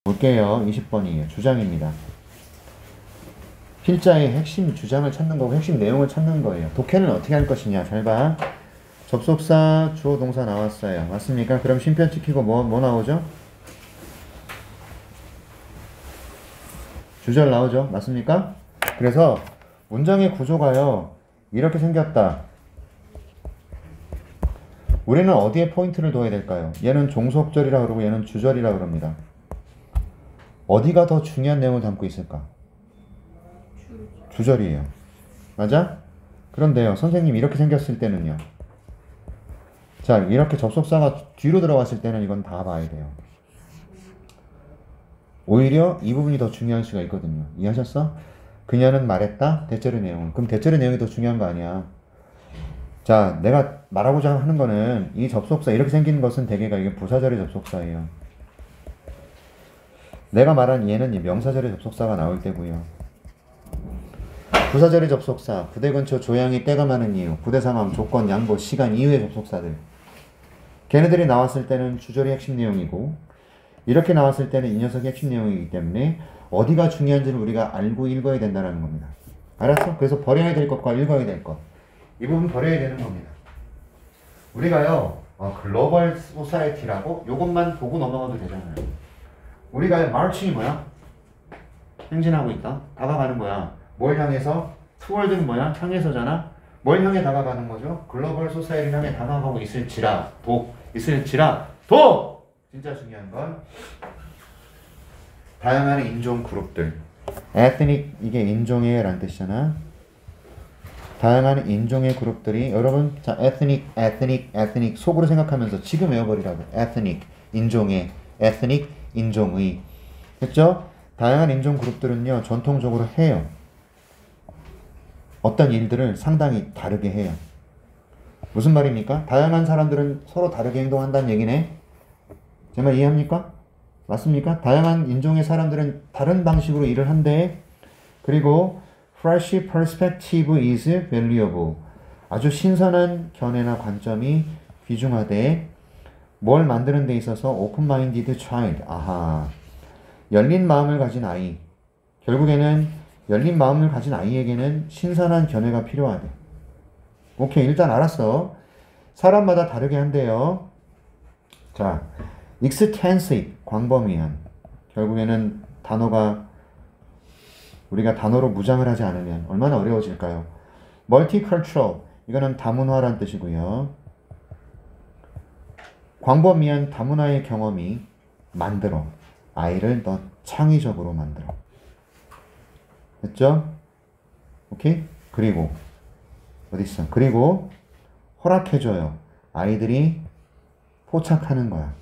볼게요. 20번이에요. 주장입니다. 필자의 핵심 주장을 찾는 거고 핵심 내용을 찾는 거예요. 독해는 어떻게 할 것이냐. 잘 봐. 접속사, 주어, 동사 나왔어요. 맞습니까? 그럼 쉼표 찍히고 뭐 나오죠? 주절 나오죠? 맞습니까? 그래서 문장의 구조가요. 이렇게 생겼다. 우리는 어디에 포인트를 둬야 될까요? 얘는 종속절이라 그러고 얘는 주절이라 그럽니다. 어디가 더 중요한 내용을 담고 있을까? 주절이에요. 맞아? 그런데요. 선생님 이렇게 생겼을 때는요. 자, 이렇게 접속사가 뒤로 들어갔을 때는 이건 다 봐야 돼요. 오히려 이 부분이 더 중요할 수가 있거든요. 이해하셨어? 그녀는 말했다. 대절의 내용은. 그럼 대절의 내용이 더 중요한 거 아니야. 자, 내가 말하고자 하는 거는 이 접속사 이렇게 생긴 것은 대개가 이게 부사절의 접속사예요. 내가 말한 얘는 명사절의 접속사가 나올 때고요. 부사절의 접속사, 부대 근처 조양이 때가 많은 이유, 부대 상황, 조건, 양보, 시간 이후의 접속사들. 걔네들이 나왔을 때는 주절이 핵심 내용이고 이렇게 나왔을 때는 이 녀석이 핵심 내용이기 때문에 어디가 중요한지를 우리가 알고 읽어야 된다는 겁니다. 알았어? 그래서 버려야 될 것과 읽어야 될 것. 이 부분 버려야 되는 겁니다. 우리가요, 글로벌 소사이티라고 요것만 보고 넘어가도 되잖아요. 우리가 마르칭이 뭐야? 행진하고 있다. 다가가는 거야. 뭘 향해서? 투월드는 뭐야? 향해서잖아. 뭘 향해 다가가는 거죠? 글로벌 소사이티를 향해 다가가고 있을지라 도! 진짜 중요한 건 다양한 인종 그룹들. ethnic 이게 인종의 라는 뜻이잖아. 다양한 인종의 그룹들이 여러분 자 ethnic 속으로 생각하면서 지금 외워버리라고. ethnic 인종의 ethnic 인종의 됐죠? 다양한 인종 그룹들은요 전통적으로 해요. 어떤 일들을 상당히 다르게 해요. 무슨 말입니까? 다양한 사람들은 서로 다르게 행동한다는 얘기네. 제 말 이해합니까? 맞습니까? 다양한 인종의 사람들은 다른 방식으로 일을 한대. 그리고 fresh perspective is valuable. 아주 신선한 견해나 관점이 귀중하대. 뭘 만드는 데 있어서 open-minded child. 아하. 열린 마음을 가진 아이. 결국에는 열린 마음을 가진 아이에게는 신선한 견해가 필요하대. 오케이, 일단 알았어. 사람마다 다르게 한대요. 자, extensive, 광범위한. 결국에는 단어가 우리가 단어로 무장을 하지 않으면 얼마나 어려워질까요? multicultural, 이거는 다문화란 뜻이고요. 광범위한 다문화의 경험이 만들어. 아이를 더 창의적으로 만들어. 됐죠? 오케이? 그리고 어딨어? 그리고 허락해줘요. 아이들이 포착하는 거야.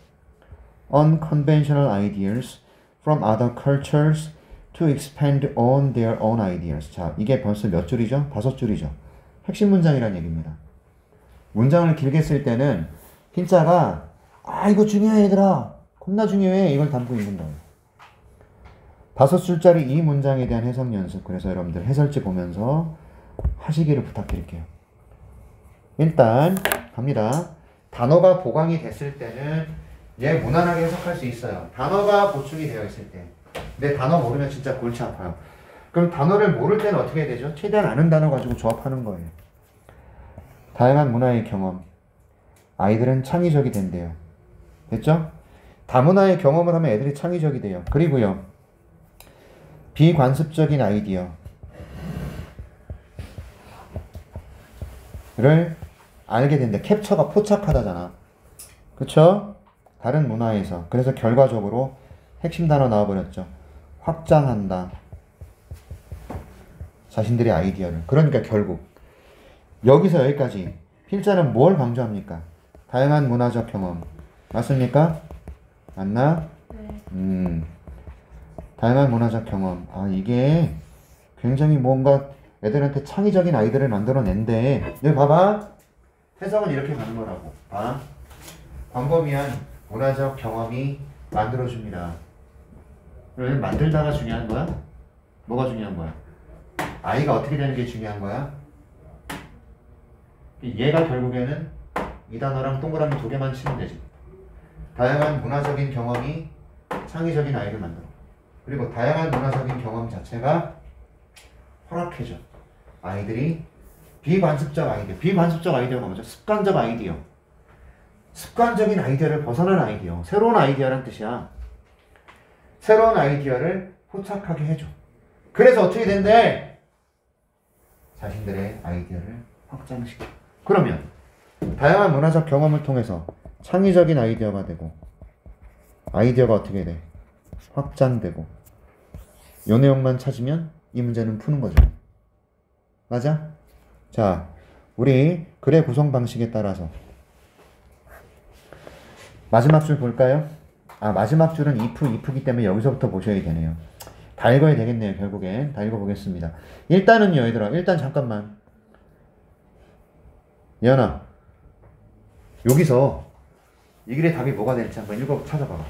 Unconventional ideas from other cultures to expand on their own ideas. 자, 이게 벌써 몇 줄이죠? 5줄이죠. 핵심 문장이란 얘기입니다. 문장을 길게 쓸 때는 필자가 이거 중요해 얘들아. 겁나 중요해. 이걸 담고 있는 거예요. 5줄짜리 이 문장에 대한 해석 연습. 그래서 여러분들 해설지 보면서 하시기를 부탁드릴게요. 일단 갑니다. 단어가 보강이 됐을 때는 얘 무난하게 해석할 수 있어요. 단어가 보충이 되어 있을 때. 근데 단어 모르면 진짜 골치 아파요. 그럼 단어를 모를 때는 어떻게 해야 되죠? 최대한 아는 단어 가지고 조합하는 거예요. 다양한 문화의 경험. 아이들은 창의적이 된대요. 됐죠? 다문화의 경험을 하면 애들이 창의적이 돼요. 그리고요. 비관습적인 아이디어를 알게 된대. 캡처가 포착하다잖아. 그쵸? 다른 문화에서. 그래서 결과적으로 핵심 단어 나와버렸죠. 확장한다. 자신들의 아이디어를. 그러니까 결국 여기서 여기까지 필자는 뭘 강조합니까? 다양한 문화적 경험. 맞습니까? 맞나? 네. 다양한 문화적 경험. 이게 굉장히 뭔가 애들한테 창의적인 아이들을 만들어낸대. 여기 봐봐. 해석은 이렇게 가는 거라고. 봐. 광범위한 문화적 경험이 만들어줍니다. 를 만들다가 중요한 거야? 뭐가 중요한 거야? 아이가 어떻게 되는 게 중요한 거야? 얘가 결국에는 이 단어랑 동그라미 2개만 치면 되지. 다양한 문화적인 경험이 창의적인 아이를 만들어. 그리고 다양한 문화적인 경험 자체가 허락해줘. 아이들이 비관습적 아이디어. 비관습적 아이디어가 뭐죠? 습관적 아이디어. 습관적인 아이디어를 벗어난 아이디어. 새로운 아이디어란 뜻이야. 새로운 아이디어를 포착하게 해줘. 그래서 어떻게 된대? 자신들의 아이디어를 확장시켜. 그러면 다양한 문화적 경험을 통해서 창의적인 아이디어가 되고 아이디어가 어떻게 돼? 확장되고 요 내용만 찾으면 이 문제는 푸는 거죠. 맞아? 자, 우리 글의 구성 방식에 따라서 마지막 줄 볼까요? 마지막 줄은 if기 때문에 여기서부터 보셔야 되네요. 다 읽어야 되겠네요. 결국엔 다 읽어보겠습니다. 일단은요, 얘들아. 일단 잠깐만. 예언아, 여기서 이 길의 답이 뭐가 될지 한번 찾아봐봐.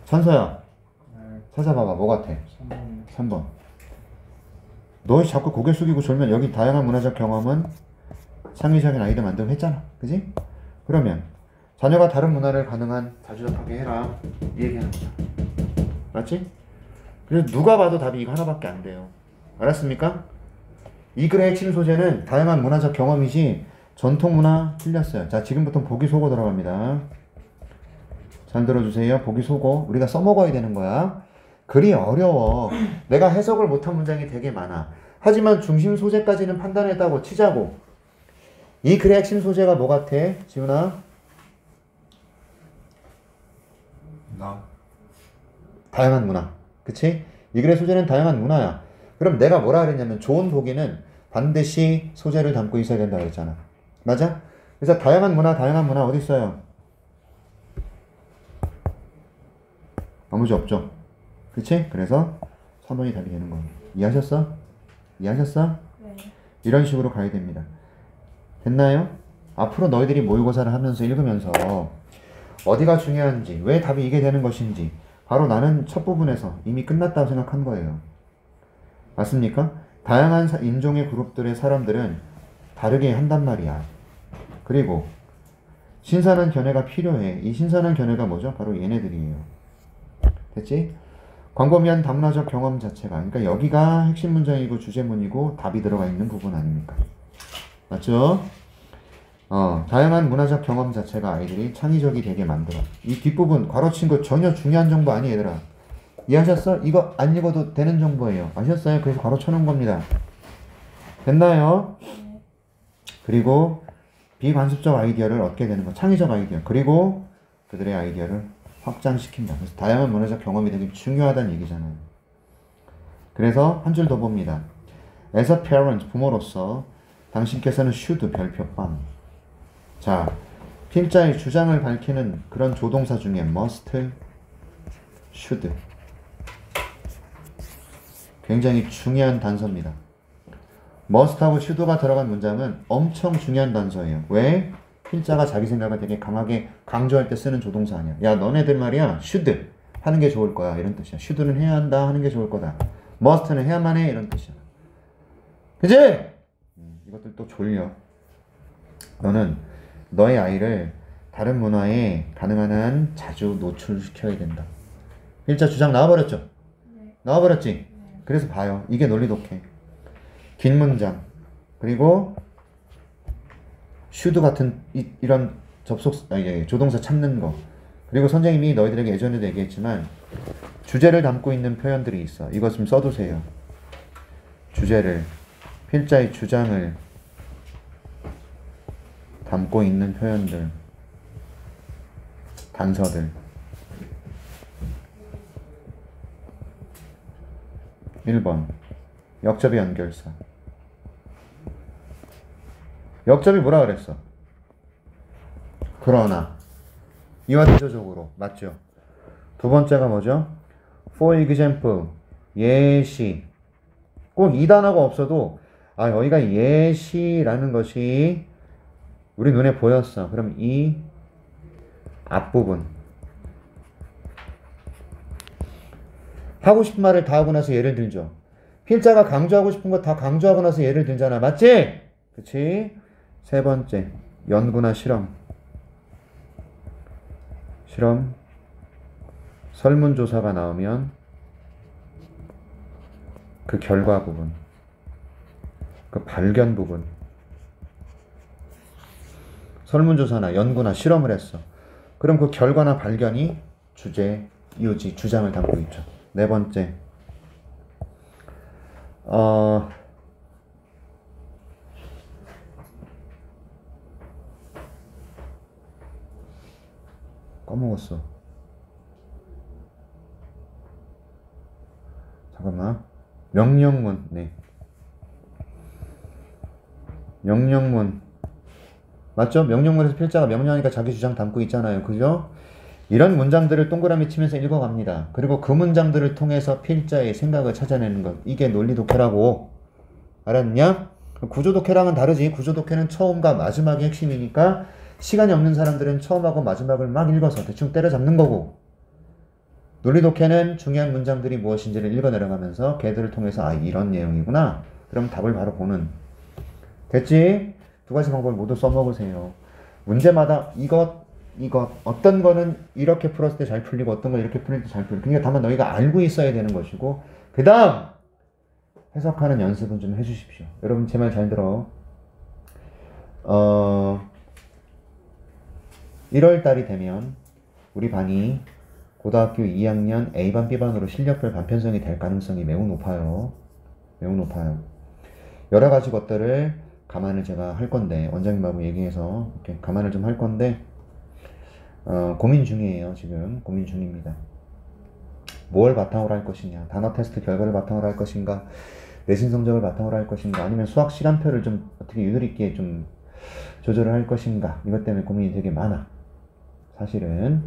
찬서야, 찾아봐봐. 뭐 같아? 3번. 너 자꾸 고개 숙이고 졸면 여기 다양한 문화적 경험은 창의적인 아이들 만들고 했잖아. 그지? 그러면 자녀가 다른 문화를 가능한 자주 접하게 해라. 이 얘기하는 거야. 맞지? 그래서 누가 봐도 답이 이거 하나밖에 안 돼요. 알았습니까? 이 글의 핵심 소재는 다양한 문화적 경험이지 전통 문화 틀렸어요. 자, 지금부터 보기 속어 들어갑니다. 잘 들어주세요. 보기 속어. 우리가 써먹어야 되는 거야. 글이 어려워. 내가 해석을 못한 문장이 되게 많아. 하지만 중심 소재까지는 판단했다고 치자고. 이 글의 핵심 소재가 뭐 같아? 지훈아? 다양한 문화. 그치? 이 글의 소재는 다양한 문화야. 그럼 내가 뭐라 그랬냐면 좋은 보기는 반드시 소재를 담고 있어야 된다 그랬잖아. 맞아? 그래서 다양한 문화 어디 있어요? 아무 지 없죠? 그치? 그래서 3번이 답이 되는 거예요. 이해하셨어? 이해하셨어? 네. 이런 식으로 가야 됩니다. 됐나요? 앞으로 너희들이 모의고사를 하면서 읽으면서 어디가 중요한지, 왜 답이 이게 되는 것인지 바로 나는 첫 부분에서 이미 끝났다고 생각한 거예요. 맞습니까? 다양한 인종의 그룹들의 사람들은 다르게 한단 말이야. 그리고 신선한 견해가 필요해. 이 신선한 견해가 뭐죠? 바로 얘네들이에요. 됐지? 광범위한 당라적 경험 자체가, 그러니까 여기가 핵심 문장이고 주제문이고 답이 들어가 있는 부분 아닙니까? 맞죠? 다양한 문화적 경험 자체가 아이들이 창의적이 되게 만들어. 이 뒷부분 괄호친 거 전혀 중요한 정보 아니에요, 얘들아. 이해하셨어? 이거 안 읽어도 되는 정보예요. 아셨어요? 그래서 괄호 쳐놓은 겁니다. 됐나요? 그리고 비관습적 아이디어를 얻게 되는 거. 창의적 아이디어. 그리고 그들의 아이디어를 확장시킨다. 그래서 다양한 문화적 경험이 되게 중요하다는 얘기잖아요. 그래서 한 줄 더 봅니다. As a parent, 부모로서 당신께서는 should 별표 빵. 자, 필자의 주장을 밝히는 그런 조동사 중에 must, should. 굉장히 중요한 단서입니다. must하고 should가 들어간 문장은 엄청 중요한 단서예요. 왜? 필자가 자기 생각을 되게 강하게 강조할 때 쓰는 조동사 아니야. 야, 너네들 말이야, should 하는 게 좋을 거야. 이런 뜻이야. should는 해야 한다 하는 게 좋을 거다. must는 해야만 해. 이런 뜻이야. 그치? 이것들 또 졸려. 너는 너의 아이를 다른 문화에 가능한 한 자주 노출시켜야 된다. 필자 주장 나와버렸죠? 네. 나와버렸지? 네. 그래서 봐요. 이게 논리 독해. 긴 문장. 그리고 should 같은 이런 조동사 찾는 거. 그리고 선생님이 너희들에게 예전에도 얘기했지만 주제를 담고 있는 표현들이 있어. 이것 좀 써두세요. 주제를, 필자의 주장을 담고 있는 표현들, 단서들. 1번 역접의 연결사. 역접이 뭐라 그랬어? 그러나. 이와 대조적으로. 맞죠? 두 번째가 뭐죠? For example, 예시. 꼭 이 단어가 없어도 여기가 예시라는 것이 우리 눈에 보였어. 그럼 이 앞부분. 하고 싶은 말을 다 하고 나서 예를 들죠. 필자가 강조하고 싶은 거 다 강조하고 나서 예를 들잖아. 맞지? 그치? 세 번째, 연구나 실험. 실험, 설문조사가 나오면 그 결과 부분, 그 발견 부분. 설문조사나 연구나 실험을 했어. 그럼 그 결과나 발견이 주제, 요지, 주장을 담고 있죠. 네 번째, 까먹었어. 잠깐만. 명령문. 네. 명령문. 맞죠? 명령문에서 필자가 명령하니까 자기 주장 담고 있잖아요. 그죠? 이런 문장들을 동그라미 치면서 읽어갑니다. 그리고 그 문장들을 통해서 필자의 생각을 찾아내는 것. 이게 논리 독해라고. 알았냐? 구조 독해랑은 다르지. 구조 독해는 처음과 마지막이 핵심이니까 시간이 없는 사람들은 처음하고 마지막을 막 읽어서 대충 때려잡는 거고, 논리 독해는 중요한 문장들이 무엇인지를 읽어 내려가면서 걔들을 통해서 아 이런 내용이구나. 그럼 답을 바로 보는. 됐지? 두 가지 방법을 모두 써먹으세요. 문제마다 이것 어떤 거는 이렇게 풀었을 때 잘 풀리고 어떤 건 이렇게 풀릴 때 잘 풀리고, 그러니까 다만 너희가 알고 있어야 되는 것이고, 그 다음 해석하는 연습은 좀 해주십시오. 여러분 제 말 잘 들어. 1월달이 되면 우리 반이 고등학교 2학년 A반, B반으로 실력별 반편성이 될 가능성이 매우 높아요. 매우 높아요. 여러 가지 것들을 감안을 제가 할 건데, 원장님하고 얘기해서 이렇게 감안을 좀 할 건데, 고민 중이에요. 지금 고민 중입니다. 뭘 바탕으로 할 것이냐, 단어 테스트 결과를 바탕으로 할 것인가, 내신 성적을 바탕으로 할 것인가, 아니면 수학 시간표를 좀 어떻게 유도리 있게 좀 조절을 할 것인가, 이것 때문에 고민이 되게 많아. 사실은.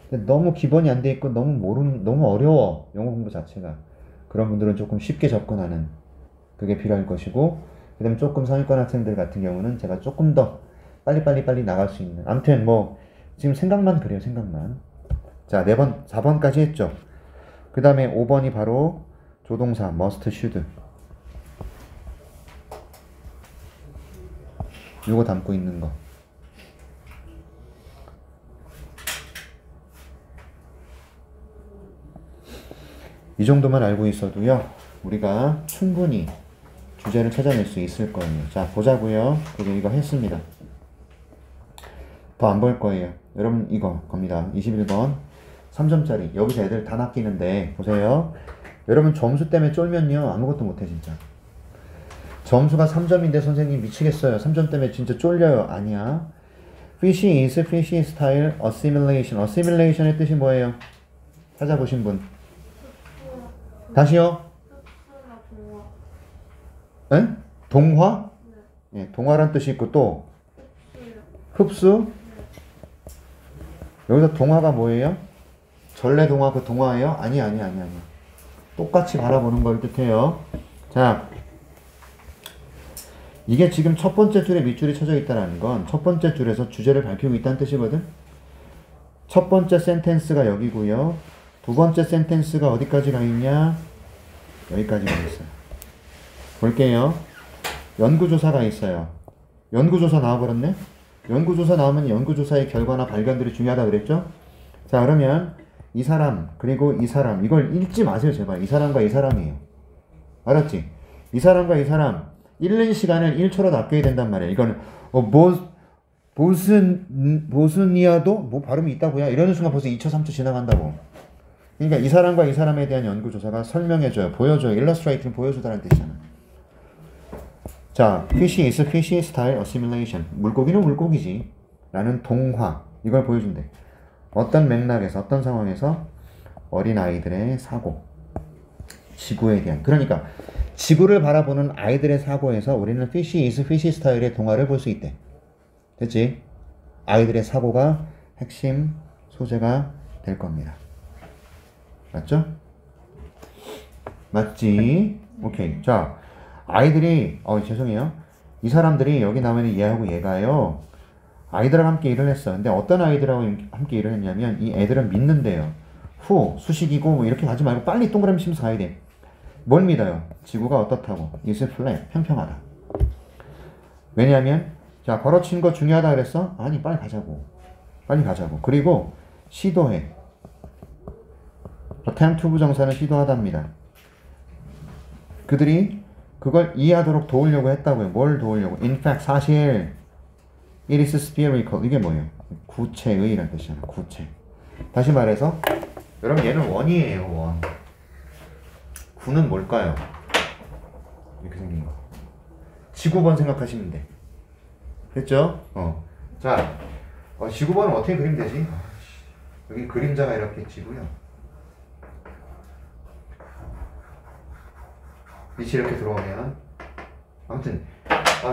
근데 너무 기본이 안 돼 있고 너무 어려워, 영어 공부 자체가. 그런 분들은 조금 쉽게 접근하는 그게 필요할 것이고, 그 다음에 조금 상위권 학생들 같은 경우는 제가 조금 더 빨리 나갈 수 있는. 아무튼 뭐 지금 생각만 그래요. 생각만. 자, 4번까지 했죠. 그 다음에 5번이 바로 조동사 must, should. 요거 담고 있는 거. 이 정도만 알고 있어도요, 우리가 충분히 주제를 찾아낼 수 있을 거예요. 자, 보자고요. 그리고 이거 했습니다. 더 안 볼 거예요. 여러분 이거 겁니다. 21번 3점짜리. 여기서 애들 다 낚이는데 보세요. 여러분 점수 때문에 쫄면요 아무것도 못해 진짜. 점수가 3점인데 선생님 미치겠어요. 3점 때문에 진짜 쫄려요. 아니야. Fish is, fish style, assimilation. assimilation의 뜻이 뭐예요? 찾아보신 분. 다시요. 에? 동화? 네. 예, 동화란 뜻이 있고 또 흡수? 여기서 동화가 뭐예요? 전래동화 그 동화예요? 아니. 똑같이 바라보는 걸 뜻해요. 자, 이게 지금 첫 번째 줄에 밑줄이 쳐져 있다는 건 첫 번째 줄에서 주제를 밝히고 있다는 뜻이거든. 첫 번째 센텐스가 여기고요. 두 번째 센텐스가 어디까지 가 있냐? 여기까지 가 있어요. 볼게요. 연구조사가 있어요. 연구조사 나와버렸네? 연구조사 나오면 연구조사의 결과나 발견들이 중요하다 그랬죠? 자, 그러면 이 사람, 그리고 이 사람, 이걸 읽지 마세요, 제발. 이 사람과 이 사람이에요. 알았지? 이 사람과 이 사람, 읽는 시간을 1초로 낚여야 된단 말이에요. 이거는, 보스니아도? 뭐 발음이 있다고요? 이러는 순간 벌써 2초, 3초 지나간다고. 그러니까 이 사람과 이 사람에 대한 연구조사가 설명해줘요. 보여줘요. illustrate는 보여주다라는 뜻이잖아. 자, fish is fish style assimilation. 물고기는 물고기지. 라는 동화. 이걸 보여준대. 어떤 맥락에서, 어떤 상황에서 어린 아이들의 사고. 지구에 대한. 그러니까 지구를 바라보는 아이들의 사고에서 우리는 fish is fish style의 동화를 볼 수 있대. 됐지? 아이들의 사고가 핵심 소재가 될 겁니다. 맞죠? 맞지? 오케이. 자, 아이들이, 죄송해요. 이 사람들이 여기 나오면 얘하고 얘가요. 아이들하고 함께 일을 했어. 근데 어떤 아이들하고 함께 일을 했냐면 이 애들은 믿는데요. 수식이고 뭐 이렇게 가지 말고 빨리 동그라미 치면서 가야 돼. 뭘 믿어요? 지구가 어떻다고? is flat, 평평하다. 왜냐하면 자, 걸어친 거 중요하다 그랬어? 아니, 빨리 가자고. 빨리 가자고. 그리고 시도해. attempt 부정사는 시도하답니다. 그들이 그걸 이해하도록 도우려고 했다고요. 뭘 도우려고? In fact, 사실 it is spherical. 이게 뭐예요? 구체의라는 뜻이잖아. 구체. 다시 말해서 여러분 얘는 원이에요. 원. 구는 뭘까요? 이렇게 생긴 거. 지구본 생각하시면 돼. 됐죠? 자, 지구본은 어떻게 그리면 되지? 여기 그림자가 이렇게 지고요. 빛이 이렇게 들어오면 아무튼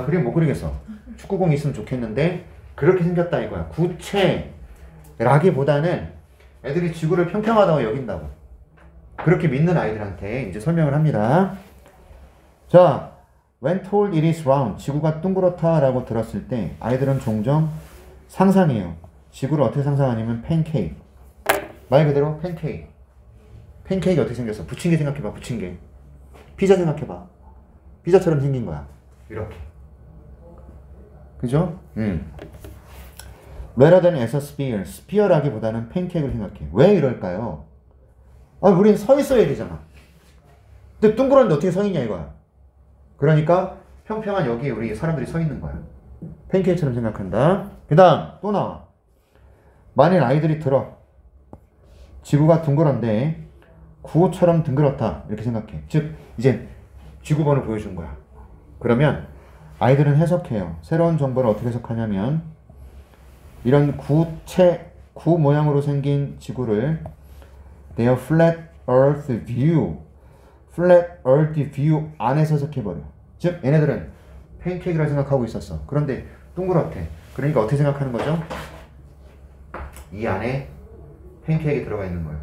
그림 못 그리겠어. 축구공이 있으면 좋겠는데 그렇게 생겼다 이거야. 구체라기보다는 애들이 지구를 평평하다고 여긴다고. 그렇게 믿는 아이들한테 이제 설명을 합니다. 자, when told it is round, 지구가 둥그렇다라고 들었을 때 아이들은 종종 상상해요. 지구를 어떻게 상상하냐면 팬케이크. 말 그대로 팬케이크. 팬케이크 어떻게 생겼어? 부침개 생각해봐. 부침개. 피자 생각해봐. 피자처럼 생긴 거야. 이렇게. 그죠? Rather than as a sphere. 스피어라기보다는 팬케이크를 생각해. 왜 이럴까요? 우린 서 있어야 되잖아. 근데 둥그런데 어떻게 서 있냐 이거야. 그러니까 평평한 여기에 우리 사람들이 서 있는 거야. 팬케이크처럼 생각한다. 그 다음 또 나와. 만일 아이들이 들어. 지구가 둥그런데 구호처럼 둥그렇다. 이렇게 생각해. 즉 이제 지구본을 보여준 거야. 그러면 아이들은 해석해요. 새로운 정보를 어떻게 해석하냐면 이런 구 모양으로 생긴 지구를 their flat earth view, flat earth view 안에서 해석해버려. 즉 얘네들은 팬케이크라 생각하고 있었어. 그런데 둥그렇대. 그러니까 어떻게 생각하는 거죠? 이 안에 팬케이크 들어가 있는 거예요.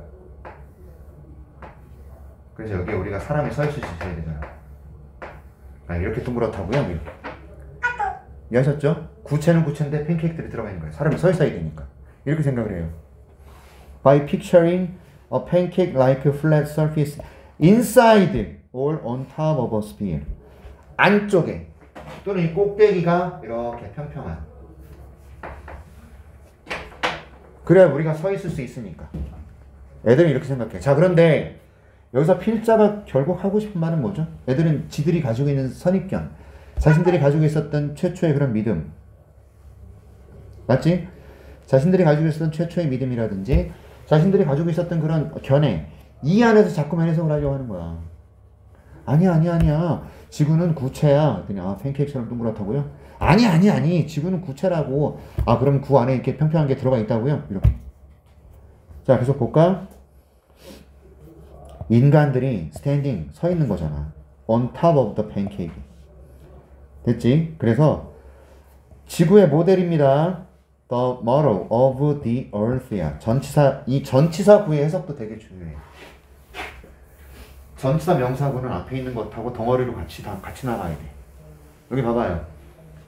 그래서 여기에 우리가 사람이 서 있을 수 있어야 되잖아. 이렇게 둥그렇다고요? 이해하셨죠? 구체는 구체인데 팬케이크들이 들어가 있는 거예요. 사람이 서 있어야 되니까. 이렇게 생각을 해요. By picturing a pancake-like flat surface inside or on top of a sphere. 안쪽에 또는 이 꼭대기가 이렇게 평평한. 그래야 우리가 서 있을 수 있으니까. 애들은 이렇게 생각해. 자, 그런데 여기서 필자가 결국 하고 싶은 말은 뭐죠? 애들은 지들이 가지고 있는 선입견, 자신들이 가지고 있었던 최초의 그런 믿음, 맞지? 자신들이 가지고 있었던 최초의 믿음이라든지 자신들이 가지고 있었던 그런 견해, 이 안에서 자꾸만 해석을 하려고 하는 거야. 아니야. 지구는 구체야. 그냥 팬케이크처럼 둥그렇다고요? 아니. 지구는 구체라고. 그럼 구 안에 이렇게 평평한 게 들어가 있다고요? 이렇게. 자, 계속 볼까? 인간들이 standing, 서 있는 거잖아. on top of the pancake. 됐지? 그래서 지구의 모델입니다. The model of the earth야. 이 전치사 구의 해석도 되게 중요해. 전치사 명사구는 앞에 있는 것하고 덩어리로 같이 나가야 돼. 여기 봐봐요.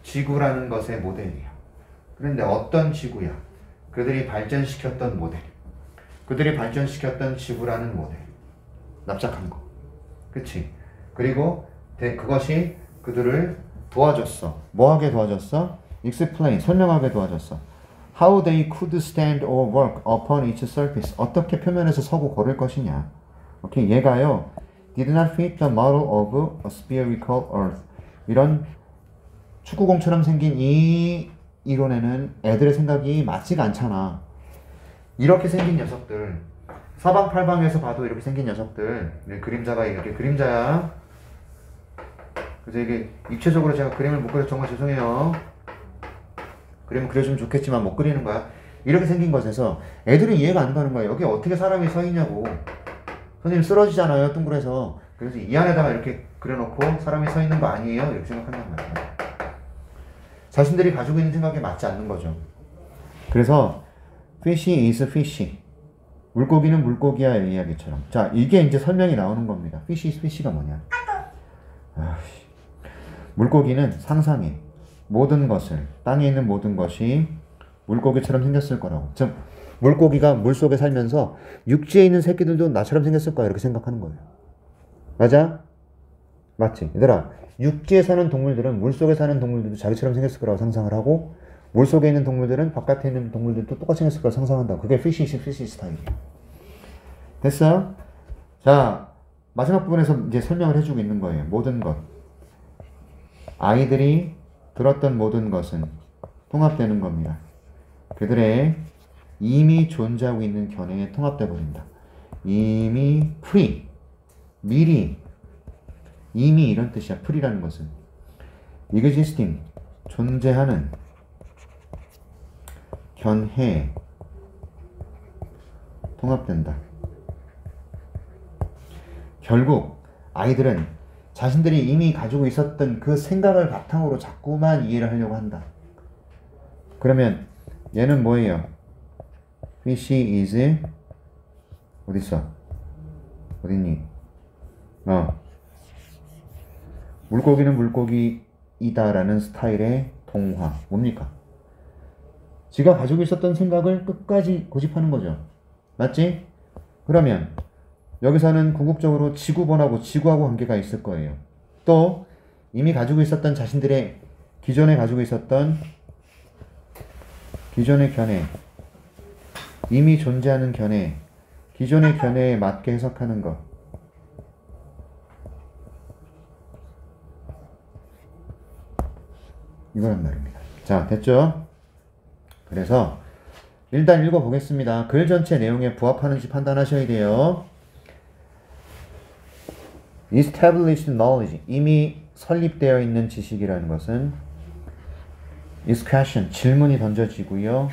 지구라는 것의 모델이야. 그런데 어떤 지구야? 그들이 발전시켰던 모델. 그들이 발전시켰던 지구라는 모델. 납작한 거. 그치? 그리고 그것이 그들을 도와줬어. 뭐하게 도와줬어? explain, 설명하게 도와줬어. How they could stand or walk upon its surface. 어떻게 표면에서 서고 걸을 것이냐. 오케이, 얘가요. Did not fit the model of a spherical earth. 이런 축구공처럼 생긴 이 이론에는 애들의 생각이 맞지가 않잖아. 이렇게 생긴 녀석들, 사방팔방에서 봐도 이렇게 생긴 녀석들, 그림자가 이렇게 그림자야. 그래서 이게 입체적으로 제가 그림을 못 그려서 정말 죄송해요. 그림을 그려주면 좋겠지만 못 그리는 거야. 이렇게 생긴 것에서 애들이 이해가 안 가는 거야. 여기 어떻게 사람이 서 있냐고. 선생님 쓰러지잖아요, 둥그래서. 그래서 이 안에다가 이렇게 그려놓고 사람이 서 있는 거 아니에요? 이렇게 생각한단 말이야. 자신들이 가지고 있는 생각에 맞지 않는 거죠. 그래서 fish is fish. 물고기는 물고기야의 이야기처럼. 자, 이게 이제 설명이 나오는 겁니다. fish is fish가 뭐냐? 물고기는 상상해. 모든 것을, 땅에 있는 모든 것이 물고기처럼 생겼을 거라고. 즉, 물고기가 물속에 살면서 육지에 있는 새끼들도 나처럼 생겼을 거야. 이렇게 생각하는 거예요. 맞아? 맞지? 얘들아, 육지에 사는 동물들은 물속에 사는 동물들도 자기처럼 생겼을 거라고 상상을 하고, 물속에 있는 동물들은 바깥에 있는 동물들도 똑같이 생겼을 거라고 상상한다. 그게 피시 스타일이야. 됐어? 자, 마지막 부분에서 이제 설명을 해주고 있는 거예요. 모든 것. 아이들이 들었던 모든 것은 통합되는 겁니다. 그들의 이미 존재하고 있는 견해에 통합돼 버린다. 이미 미리 이미 이런 뜻이야. pre라는 것은 existing 존재하는 견해에 통합된다. 결국 아이들은 자신들이 이미 가지고 있었던 그 생각을 바탕으로 자꾸만 이해를 하려고 한다. 그러면 얘는 뭐예요? Fish is 어딨어? 어딨니? 물고기는 물고기이다라는 스타일의 동화. 뭡니까? 지가 가지고 있었던 생각을 끝까지 고집하는 거죠. 맞지? 그러면 여기서는 궁극적으로 지구본하고 지구하고 관계가 있을 거예요. 또 이미 가지고 있었던 자신들의 기존에 가지고 있었던 기존의 견해, 이미 존재하는 견해, 기존의 견해에 맞게 해석하는 것. 이거란 말입니다. 자, 됐죠? 그래서 일단 읽어보겠습니다. 글 전체 내용에 부합하는지 판단하셔야 돼요. Established knowledge, 이미 설립되어 있는 지식이라는 것은 is question, 질문이 던져지고요.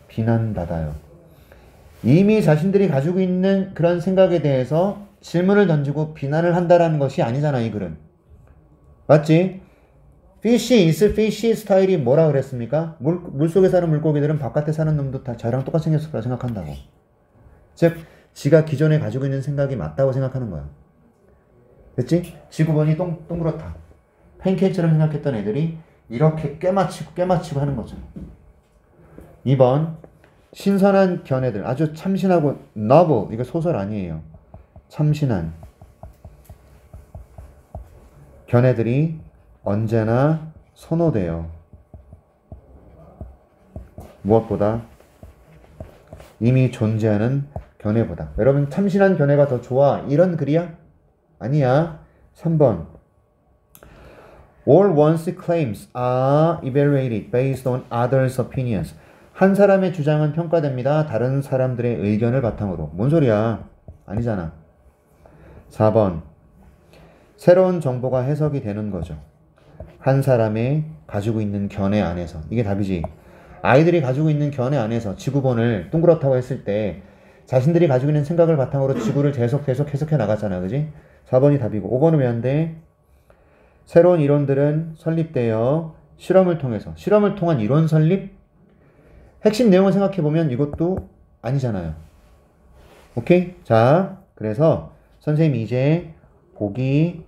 비난받아요. 이미 자신들이 가지고 있는 그런 생각에 대해서 질문을 던지고 비난을 한다라는 것이 아니잖아, 이 글은. 맞지? fish is fish 스타일이 뭐라 그랬습니까? 물속에 사는 물고기들은 바깥에 사는 놈도 다 저랑 똑같이 생겼을 거라 생각한다고. 즉, 지가 기존에 가지고 있는 생각이 맞다고 생각하는 거야. 됐지? 지구본이 동그랗다. 팬케이크처럼 생각했던 애들이 이렇게 꿰맞히고 하는 거죠. 2번, 신선한 견해들, 아주 참신하고 novel, 이거 소설 아니에요. 참신한 견해들이 언제나 선호돼요. 무엇보다 이미 존재하는 견해보다. 여러분, 참신한 견해가 더 좋아, 이런 글이야? 아니야. 3번, All one's claims are evaluated based on others' opinions. 한 사람의 주장은 평가됩니다. 다른 사람들의 의견을 바탕으로. 뭔 소리야? 아니잖아. 4번, 새로운 정보가 해석이 되는 거죠. 한 사람의 가지고 있는 견해 안에서. 이게 답이지. 아이들이 가지고 있는 견해 안에서 지구본을 동그랗다고 했을 때 자신들이 가지고 있는 생각을 바탕으로 지구를 계속 해석해 나갔잖아. 그지? 4번이 답이고 5번은 왜 안 돼? 새로운 이론들은 설립되어 실험을 통한 이론 설립? 핵심 내용을 생각해보면 이것도 아니잖아요. 오케이? 자, 그래서 선생님이 이제 보기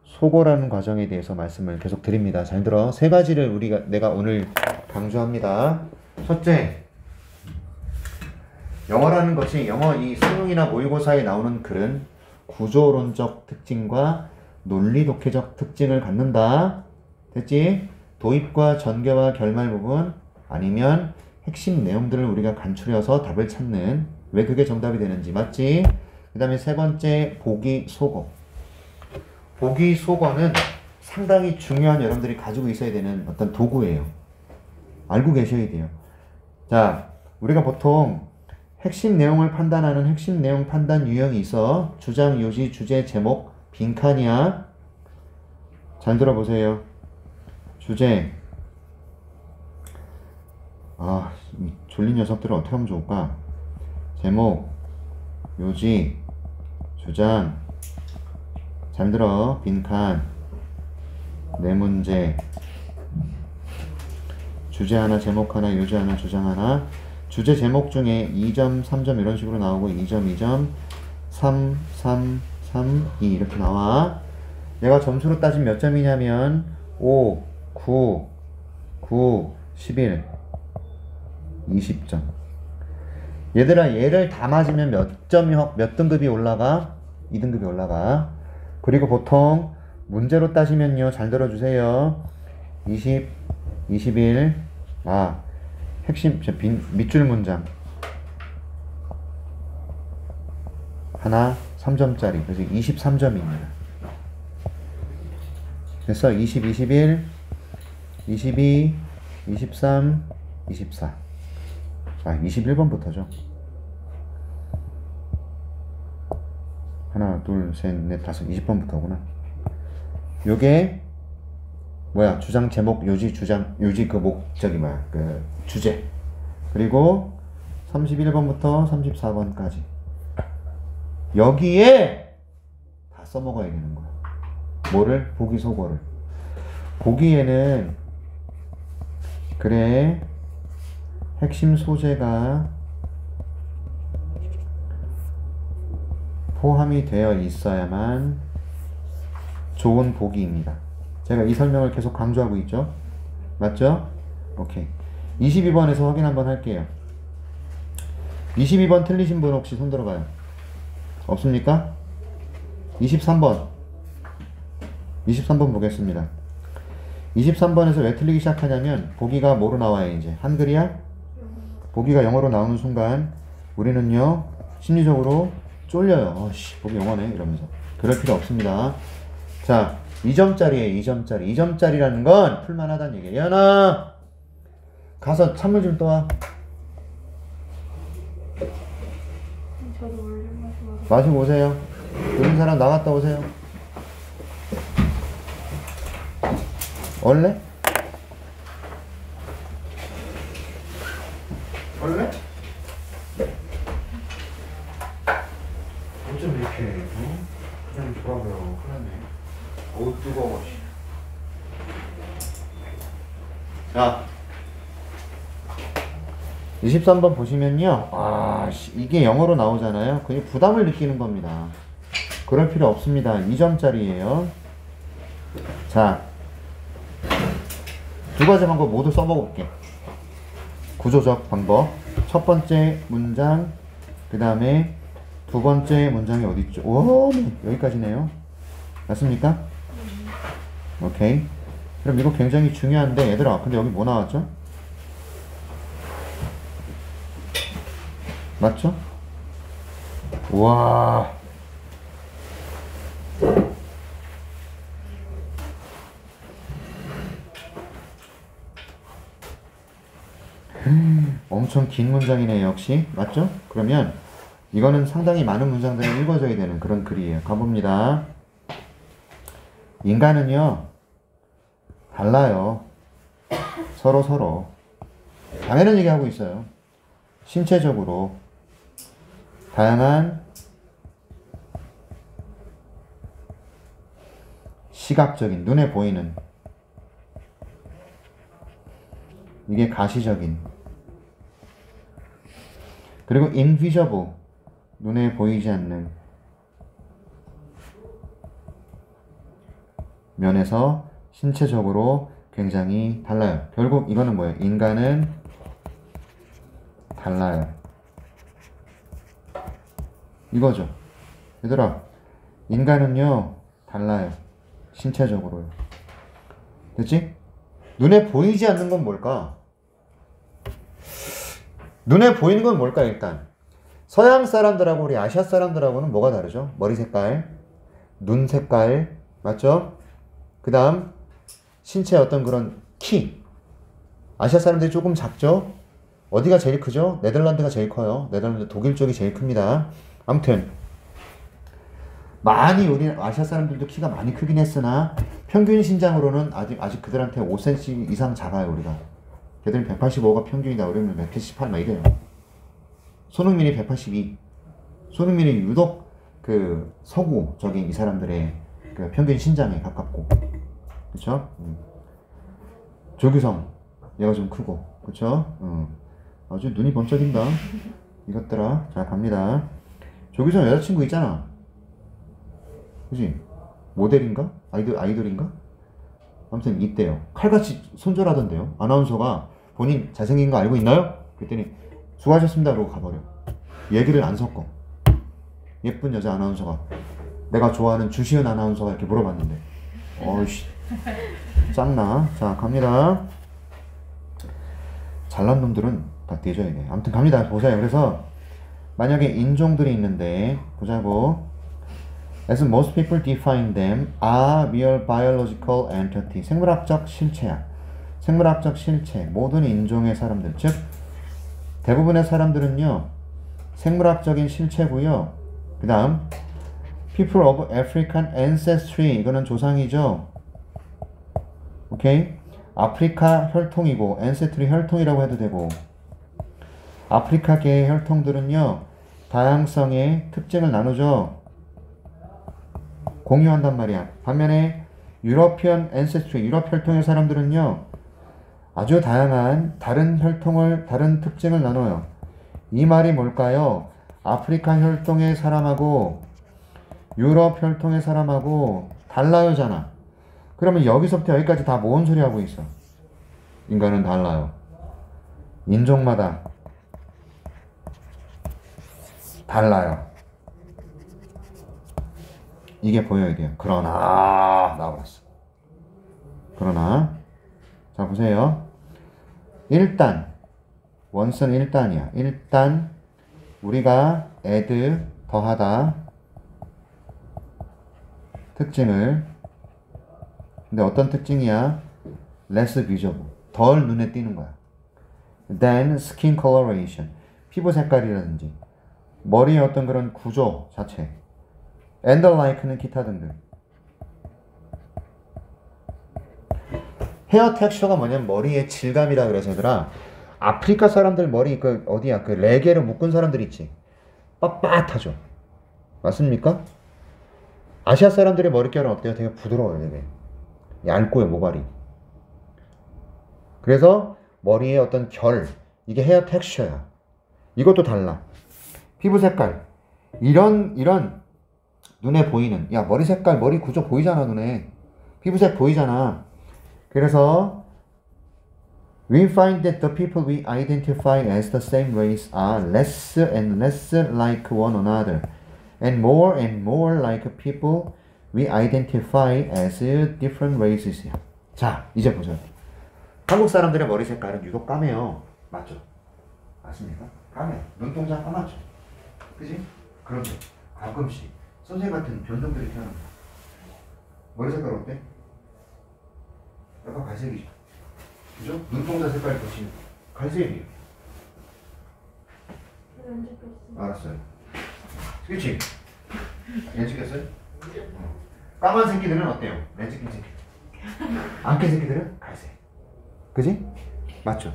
소거라는 과정에 대해서 말씀을 계속 드립니다. 잘 들어. 세 가지를 내가 오늘 강조합니다. 첫째, 영어라는 것이 영어 이 수능이나 모의고사에 나오는 글은 구조론적 특징과 논리 독해적 특징을 갖는다. 됐지? 도입과 전개와 결말 부분 아니면 핵심 내용들을 우리가 간추려서 답을 찾는, 왜 그게 정답이 되는지. 맞지? 그 다음에 세 번째, 보기 소거. 보기 소거는 상당히 중요한 여러분들이 가지고 있어야 되는 어떤 도구예요. 알고 계셔야 돼요. 자, 우리가 보통 핵심 내용을 판단하는 핵심 내용 판단 유형이 있어. 주장, 요지, 주제, 제목, 빈칸이야. 잘 들어보세요. 주제. 이 졸린 녀석들을 어떻게 하면 좋을까? 제목, 요지, 주장. 잘 들어. 빈칸. 네 문제. 주제 하나, 제목 하나, 요지 하나, 주장 하나. 주제 제목 중에 2점, 3점 이런 식으로 나오고 2점, 2점, 3, 3, 3, 2 이렇게 나와. 얘가 점수로 따지면 몇 점이냐면 5, 9, 9, 11, 20점. 얘들아, 얘를 다 맞으면 몇 등급이 올라가? 2등급이 올라가. 그리고 보통 문제로 따지면요. 잘 들어주세요. 20, 21. 핵심 밑줄 문장. 하나 3점짜리. 그래서 23점입니다. 됐어. 20, 21, 22, 23, 24. 21번부터죠. 하나, 둘, 셋, 넷, 다섯, 20번부터구나. 요게 뭐야? 주장 제목, 요지 주장, 요지 그 목적이 뭐야? 그 주제. 그리고 31번부터 34번까지. 여기에 다 써먹어야 되는 거야. 뭐를? 보기 소거를. 보기에는 그래 핵심 소재가 포함이 되어 있어야만 좋은 보기입니다. 제가 이 설명을 계속 강조하고 있죠? 맞죠? 오케이. 22번에서 확인 한번 할게요. 22번 틀리신 분 혹시 손 들어봐요. 없습니까? 23번. 23번 보겠습니다. 23번에서 왜 틀리기 시작하냐면 보기가 뭐로 나와요 이제? 한글이야? 보기가 영어로 나오는 순간 우리는요 심리적으로 쫄려요. 보기 영어네 이러면서. 그럴 필요 없습니다. 자, 2점짜리에요. 2점짜리. 2점짜리라는 건 풀만하다는 얘기예요. 예연아 가서 찬물 좀 떠와. 저도 원래 마시고 오세요. 그런 사람 나갔다 오세요. 원래? 원래? 어쩜 이렇게 그냥 돌아가요. 큰일났네. 어우 뜨거워. 자 23번 보시면요. 이게 영어로 나오잖아요. 그냥 부담을 느끼는 겁니다. 그럴 필요 없습니다. 2점짜리예요. 자, 두 가지 방법 모두 써먹을게. 구조적 방법. 첫 번째 문장, 그 다음에 두 번째 문장이 어디 있죠? 오, 여기까지네요. 맞습니까? 오케이. 그럼 이거 굉장히 중요한데, 얘들아, 근데 여기 뭐 나왔죠? 맞죠? 우와. 엄청 긴 문장이네 역시. 맞죠? 그러면 이거는 상당히 많은 문장들이 읽어져야 되는 그런 글이에요. 가봅니다. 인간은요 달라요. 서로 당연한 얘기하고 있어요. 신체적으로 다양한 시각적인 눈에 보이는 이게 가시적인 그리고 invisible 눈에 보이지 않는 면에서 신체적으로 굉장히 달라요. 결국 이거는 뭐예요? 인간은 달라요. 이거죠. 얘들아, 인간은요 달라요. 신체적으로요. 됐지? 눈에 보이지 않는 건 뭘까? 눈에 보이는 건 뭘까 일단? 서양 사람들하고 우리 아시아 사람들하고는 뭐가 다르죠? 머리 색깔, 눈 색깔, 맞죠? 그 다음 신체 어떤 그런 키. 아시아 사람들이 조금 작죠? 어디가 제일 크죠? 네덜란드가 제일 커요. 네덜란드, 독일 쪽이 제일 큽니다. 아무튼 많이 우리 아시아 사람들도 키가 많이 크긴 했으나 평균 신장으로는 아직 그들한테 5cm 이상 작아요. 우리가 걔들은 185가 평균이다. 우리는 178 막 이래요. 손흥민이 182. 손흥민이 유독 그 서구적인 이 사람들의 그 평균 신장에 가깝고, 그쵸? 조규성 얘가 좀 크고, 그쵸? 아주 눈이 번쩍인다 이것들아. 자 갑니다. 조규성 여자친구 있잖아. 그치? 모델인가? 아이돌인가? 아무튼 있대요. 칼같이 손절하던데요. 아나운서가 본인 잘생긴 거 알고 있나요? 그랬더니 수고하셨습니다 그러고 가버려. 얘기를 안 섞어. 예쁜 여자 아나운서가 내가 좋아하는 주시은 아나운서가 이렇게 물어봤는데 어이씨 짱나. 자 갑니다. 잘난 놈들은 다 뒤져야 돼. 아무튼 갑니다. 보세요. 그래서 만약에 인종들이 있는데 보자고. As most people define them are real biological entity. 생물학적 실체야. 생물학적 실체. 모든 인종의 사람들. 즉 대부분의 사람들은요. 생물학적인 실체고요. 그 다음 people of African ancestry. 이거는 조상이죠. 오케이? 아프리카 혈통이고 ancestry 혈통이라고 해도 되고 아프리카계의 혈통들은요. 다양성의 특징을 나누죠. 공유한단 말이야. 반면에 유러피언 ancestry, 유럽 혈통의 사람들은요. 아주 다양한 다른 혈통을, 다른 특징을 나눠요. 이 말이 뭘까요? 아프리카 혈통의 사람하고 유럽 혈통의 사람하고 달라요잖아. 그러면 여기서부터 여기까지 다 뭔 소리 하고 있어? 인간은 달라요. 인종마다 달라요. 이게 보여야 돼요. 그러나 나와버렸어. 그러나 자 보세요. 일단 원선 일단이야. 일단 우리가 add 더하다 특징을 근데 어떤 특징이야? less visible 덜 눈에 띄는 거야. than skin coloration 피부 색깔이라든지 머리의 어떤 그런 구조 자체 and the like는 기타 등등. 헤어 텍스처가 뭐냐면 머리의 질감이라 그래서 얘들아 아프리카 사람들 머리 그 어디야 그 레게로 묶은 사람들 있지 빳빳하죠. 맞습니까? 아시아 사람들의 머릿결은 어때요? 되게 부드러워요. 되게 얇고요 모발이. 그래서 머리의 어떤 결 이게 헤어 텍스처야. 이것도 달라. 피부 색깔 이런 눈에 보이는 야 머리 색깔 머리 구조 보이잖아. 눈에 피부색 보이잖아. 그래서 we find that the people we identify as the same race are less and less like one another and more like people we identify as different races. 자 이제 보세요. 한국 사람들의 머리 색깔은 유독 까매요. 맞죠? 맞습니까? 까매. 눈동자 까맣죠? 그지? 그런데 가끔씩 선생 같은 변종들이 태어납니다. 머리 색깔 어때? 약간 갈색이죠. 그죠? 눈동자 색깔 보시면 갈색이에요. 알았어요. 그치? 렌즈 꼈어요? 까만 새끼들은 어때요? 렌즈 낀 새끼. 안 낀 새끼들은 갈색. 그지? 맞죠?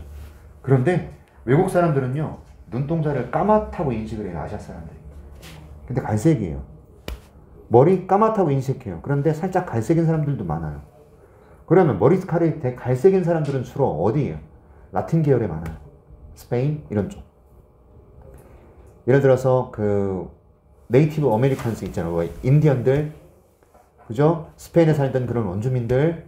그런데 외국 사람들은요 눈동자를 까맣다고 인식을 해요. 아시아 사람들이. 근데 갈색이에요. 머리 까맣다고 인식해요. 그런데 살짝 갈색인 사람들도 많아요. 그러면 머리카락이 되게 갈색인 사람들은 주로 어디예요? 라틴 계열에 많아요. 스페인 이런 쪽. 예를 들어서 그 네이티브 아메리칸스 있잖아요. 인디언들, 그죠? 스페인에 살던 그런 원주민들,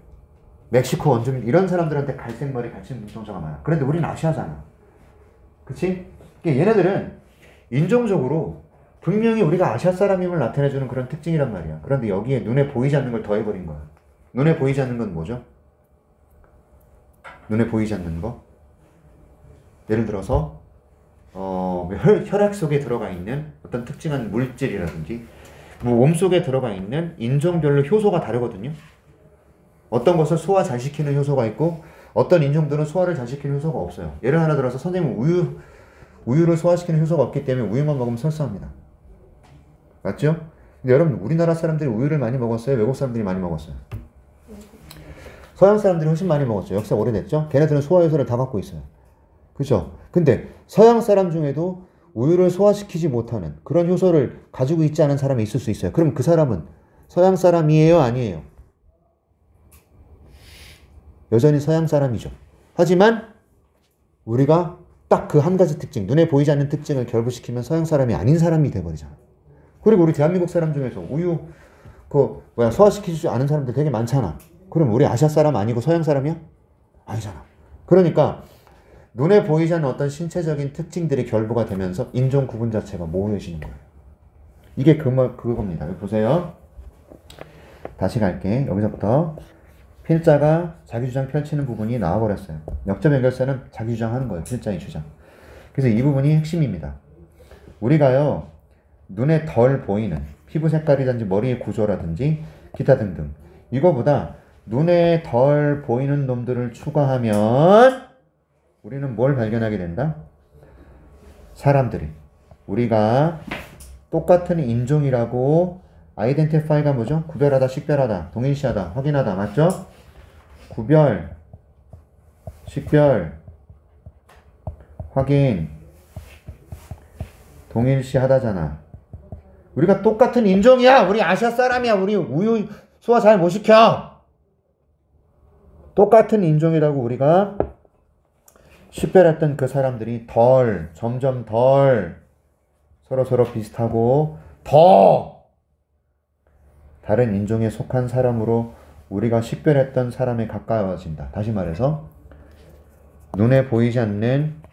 멕시코 원주민 이런 사람들한테 갈색 머리, 갈색 눈동자가 많아. 그런데 우리는 아시아잖아. 그치? 그러니까 얘네들은 인종적으로 분명히 우리가 아시아 사람임을 나타내주는 그런 특징이란 말이야. 그런데 여기에 눈에 보이지 않는 걸 더해버린 거야. 눈에 보이지 않는 건 뭐죠? 눈에 보이지 않는 거? 예를 들어서 혈액 속에 들어가 있는 어떤 특징한 물질이라든지 몸 속에 들어가 있는 인종별로 효소가 다르거든요. 어떤 것을 소화 잘 시키는 효소가 있고 어떤 인종들은 소화를 잘 시키는 효소가 없어요. 예를 하나 들어서 선생님은 우유를 소화시키는 효소가 없기 때문에 우유만 먹으면 설사합니다. 맞죠? 근데 여러분 우리나라 사람들이 우유를 많이 먹었어요? 외국 사람들이 많이 먹었어요? 서양 사람들이 훨씬 많이 먹었죠. 역사가 오래됐죠? 걔네들은 소화 효소를 다 갖고 있어요. 그죠? 근데 서양 사람 중에도 우유를 소화시키지 못하는 그런 효소를 가지고 있지 않은 사람이 있을 수 있어요. 그럼 그 사람은 서양 사람이에요? 아니에요? 여전히 서양 사람이죠. 하지만 우리가 딱 그 한 가지 특징, 눈에 보이지 않는 특징을 결부시키면 서양 사람이 아닌 사람이 돼버리잖아. 그리고 우리 대한민국 사람 중에서 우유 소화시키지 않은 사람들 되게 많잖아. 그럼 우리 아시아 사람 아니고 서양 사람이야? 아니잖아. 그러니까 눈에 보이지 않는 어떤 신체적인 특징들이 결부가 되면서 인종 구분 자체가 모호해지는 거예요. 이게 그겁니다. 여기 보세요. 다시 갈게. 여기서부터 필자가 자기 주장 펼치는 부분이 나와버렸어요. 역점 연결사는 자기 주장하는 거예요. 필자의 주장. 그래서 이 부분이 핵심입니다. 우리가요, 눈에 덜 보이는 피부 색깔이든지 머리의 구조라든지 기타 등등, 이거보다 눈에 덜 보이는 놈들을 추가하면 우리는 뭘 발견하게 된다? 사람들이 우리가 똑같은 인종이라고 아이덴티파이가 뭐죠? 구별하다, 식별하다, 동일시하다, 확인하다, 맞죠? 구별, 식별, 확인, 동일시하다잖아. 우리가 똑같은 인종이야. 우리 아시아 사람이야. 우리 우유 소화 잘 못 시켜. 똑같은 인종이라고 우리가 식별했던 그 사람들이 점점 덜 서로 비슷하고 더 다른 인종에 속한 사람으로 우리가 식별했던 사람에 가까워진다. 다시 말해서 눈에 보이지 않는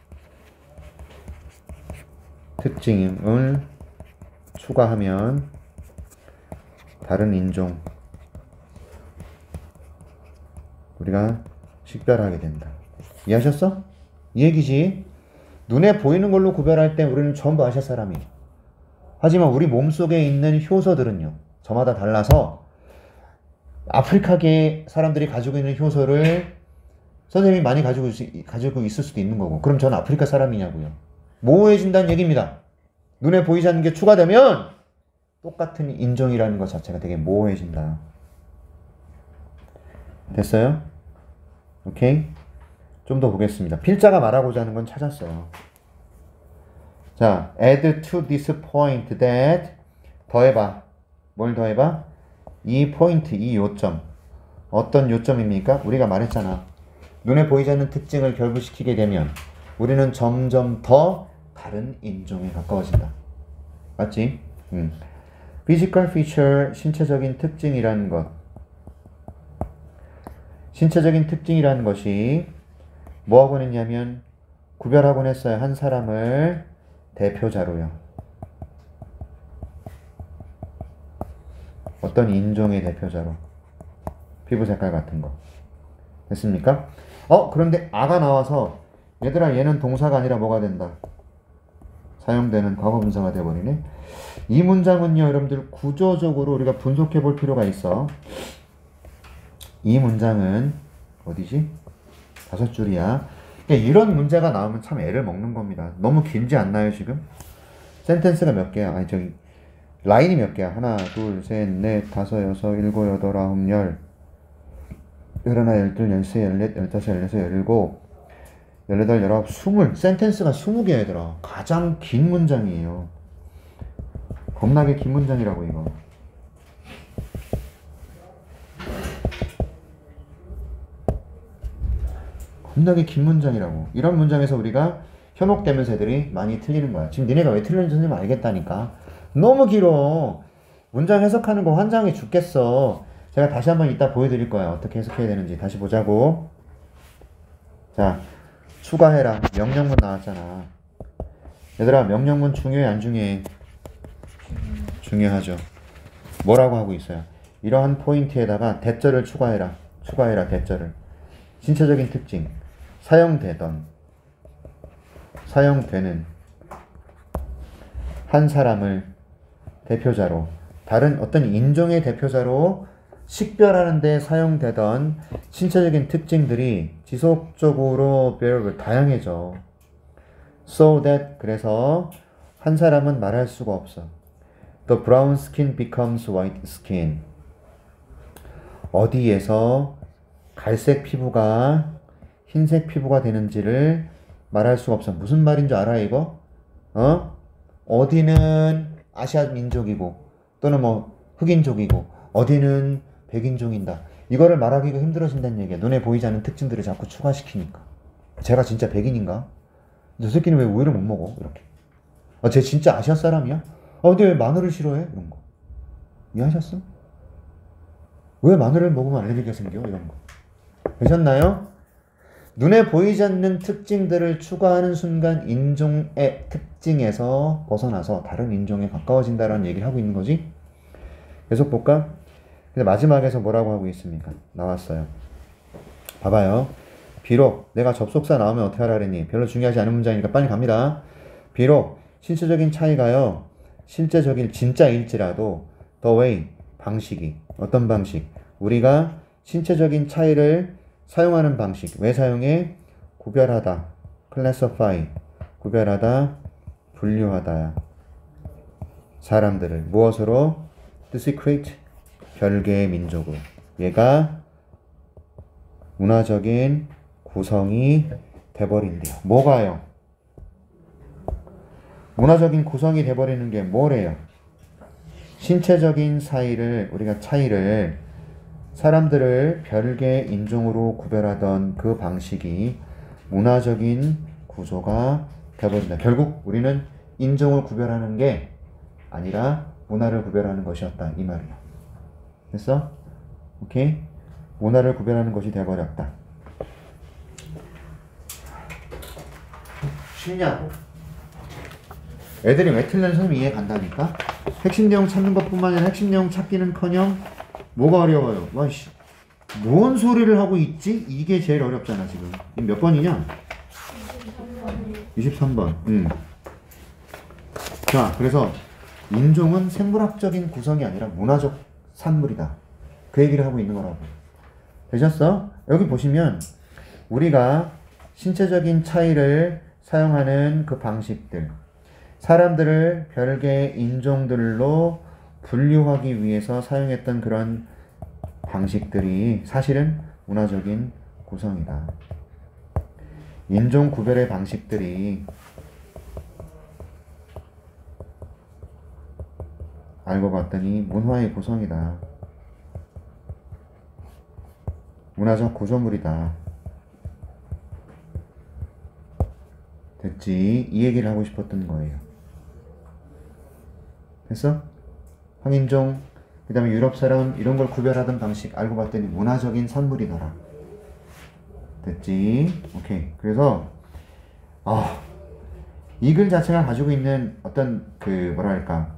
특징을 추가하면 다른 인종 우리가 식별하게 된다. 이해하셨어? 이 얘기지. 눈에 보이는 걸로 구별할 때 우리는 전부 아시아 사람이에요. 하지만 우리 몸속에 있는 효소들은요, 저마다 달라서 아프리카계 사람들이 가지고 있는 효소를 선생님이 많이 가지고 있을 수도 있는 거고, 그럼 저는 아프리카 사람이냐고요. 모호해진다는 얘기입니다. 눈에 보이지 않는 게 추가되면 똑같은 인종이라는 것 자체가 되게 모호해진다. 됐어요? 오케이? 좀 더 보겠습니다. 필자가 말하고자 하는 건 찾았어요. 자, add to this point that, 더해봐. 뭘 더해봐? 이 포인트, 이 요점. 어떤 요점입니까? 우리가 말했잖아. 눈에 보이지 않는 특징을 결부시키게 되면 우리는 점점 더 다른 인종에 가까워진다. 맞지? Physical feature, 신체적인 특징이라는 것. 신체적인 특징이라는 것이 뭐하고 했냐면 구별하곤 했어요. 한 사람을 대표자로요. 어떤 인종의 대표자로. 피부 색깔 같은 거. 됐습니까? 그런데 아가 나와서 얘들아 얘는 동사가 아니라 뭐가 된다? 사용되는 과거분사가 되어버리네. 이 문장은요, 여러분들 구조적으로 우리가 분석해 볼 필요가 있어. 이 문장은 어디지? 5줄이야. 그러니까 이런 문제가 나오면 참 애를 먹는 겁니다. 너무 길지 않나요, 지금? 센텐스가 몇 개야? 아니, 저기, 라인이 몇 개야? 하나, 둘, 셋, 넷, 다섯, 여섯, 일곱, 여덟, 아홉, 열, 열하나, 열둘, 열세, 열넷, 열다섯, 열여섯, 열일곱, 열여덟, 열아홉, 20. 센텐스가 20개야, 얘들아. 가장 긴 문장이에요. 겁나게 긴 문장이라고, 이거. 겁나게 긴 문장이라고. 이런 문장에서 우리가 현혹되면서 애들이 많이 틀리는 거야. 지금 니네가 왜 틀리는지 선생님 알겠다니까. 너무 길어. 문장 해석하는 거 환장해 죽겠어. 제가 다시 한번 이따 보여드릴 거야. 어떻게 해석해야 되는지. 다시 보자고. 자, 추가해라. 명령문 나왔잖아. 얘들아, 명령문 중요해, 안 중요해? 중요하죠. 뭐라고 하고 있어요? 이러한 포인트에다가 대절을 추가해라. 추가해라, 대절을. 신체적인 특징. 사용되는 한 사람을 대표자로, 다른 어떤 인종의 대표자로 식별하는 데 사용되던 신체적인 특징들이 지속적으로 다양해져. So that, 그래서 한 사람은 말할 수가 없어. The brown skin becomes white skin. 어디에서 갈색 피부가 흰색 피부가 되는지를 말할 수가 없어. 무슨 말인지 알아, 이거? 어디는 아시아 민족이고, 또는 뭐 흑인족이고, 어디는 백인종인다. 이거를 말하기가 힘들어진다는 얘기야. 눈에 보이지 않는 특징들을 자꾸 추가시키니까. 제가 진짜 백인인가? 저 새끼는 왜 우유를 못 먹어? 이렇게. 쟤 진짜 아시아 사람이야? 근데 왜 마늘을 싫어해? 이런 거. 이해하셨어? 왜 마늘을 먹으면 알레르기가 생겨? 이런 거. 되셨나요? 눈에 보이지 않는 특징들을 추구하는 순간 인종의 특징에서 벗어나서 다른 인종에 가까워진다라는 얘기를 하고 있는 거지. 계속 볼까? 근데 마지막에서 뭐라고 하고 있습니까? 나왔어요. 봐봐요. 비록 내가 접속사 나오면 어떻게 하라 그랬니? 별로 중요하지 않은 문장이니까 빨리 갑니다. 비록 신체적인 차이가요, 실제적인 진짜일지라도 the way, 방식이, 어떤 방식? 우리가 신체적인 차이를 사용하는 방식. 왜 사용해? 구별하다, classify, 구별하다, 분류하다. 사람들을 무엇으로? discrete, 별개의 민족으로. 얘가 문화적인 구성이 돼버린대요. 뭐가요? 문화적인 구성이 돼버리는 게 뭐래요? 신체적인 우리가 차이를, 사람들을 별개의 인종으로 구별하던 그 방식이 문화적인 구조가 돼버린다. 결국 우리는 인종을 구별하는 게 아니라 문화를 구별하는 것이었다, 이 말이야. 됐어? 오케이? 문화를 구별하는 것이 돼버렸다. 쉽냐고? 애들이 왜 틀렸는지 선생님이 이해 간다니까? 핵심 내용 찾는 것뿐만 아니라 핵심 내용 찾기는커녕 뭐가 어려워요? 와씨, 뭔 소리를 하고 있지? 이게 제일 어렵잖아 지금. 몇 번이냐? 23번. 자, 그래서 인종은 생물학적인 구성이 아니라 문화적 산물이다. 그 얘기를 하고 있는 거라고. 되셨어? 여기 보시면 우리가 신체적인 차이를 사용하는 그 방식들, 사람들을 별개의 인종들로 분류하기 위해서 사용했던 그런 방식들이 사실은 문화적인 구성이다. 인종 구별의 방식들이 알고 봤더니 문화의 구성이다. 문화적 구조물이다. 됐지? 이 얘기를 하고 싶었던 거예요. 됐어? 황인종, 그 다음에 유럽 사람 이런 걸 구별하던 방식 알고 봤더니 문화적인 산물이더라. 됐지? 오케이. 그래서 이 글 자체가 가지고 있는 어떤 뭐랄까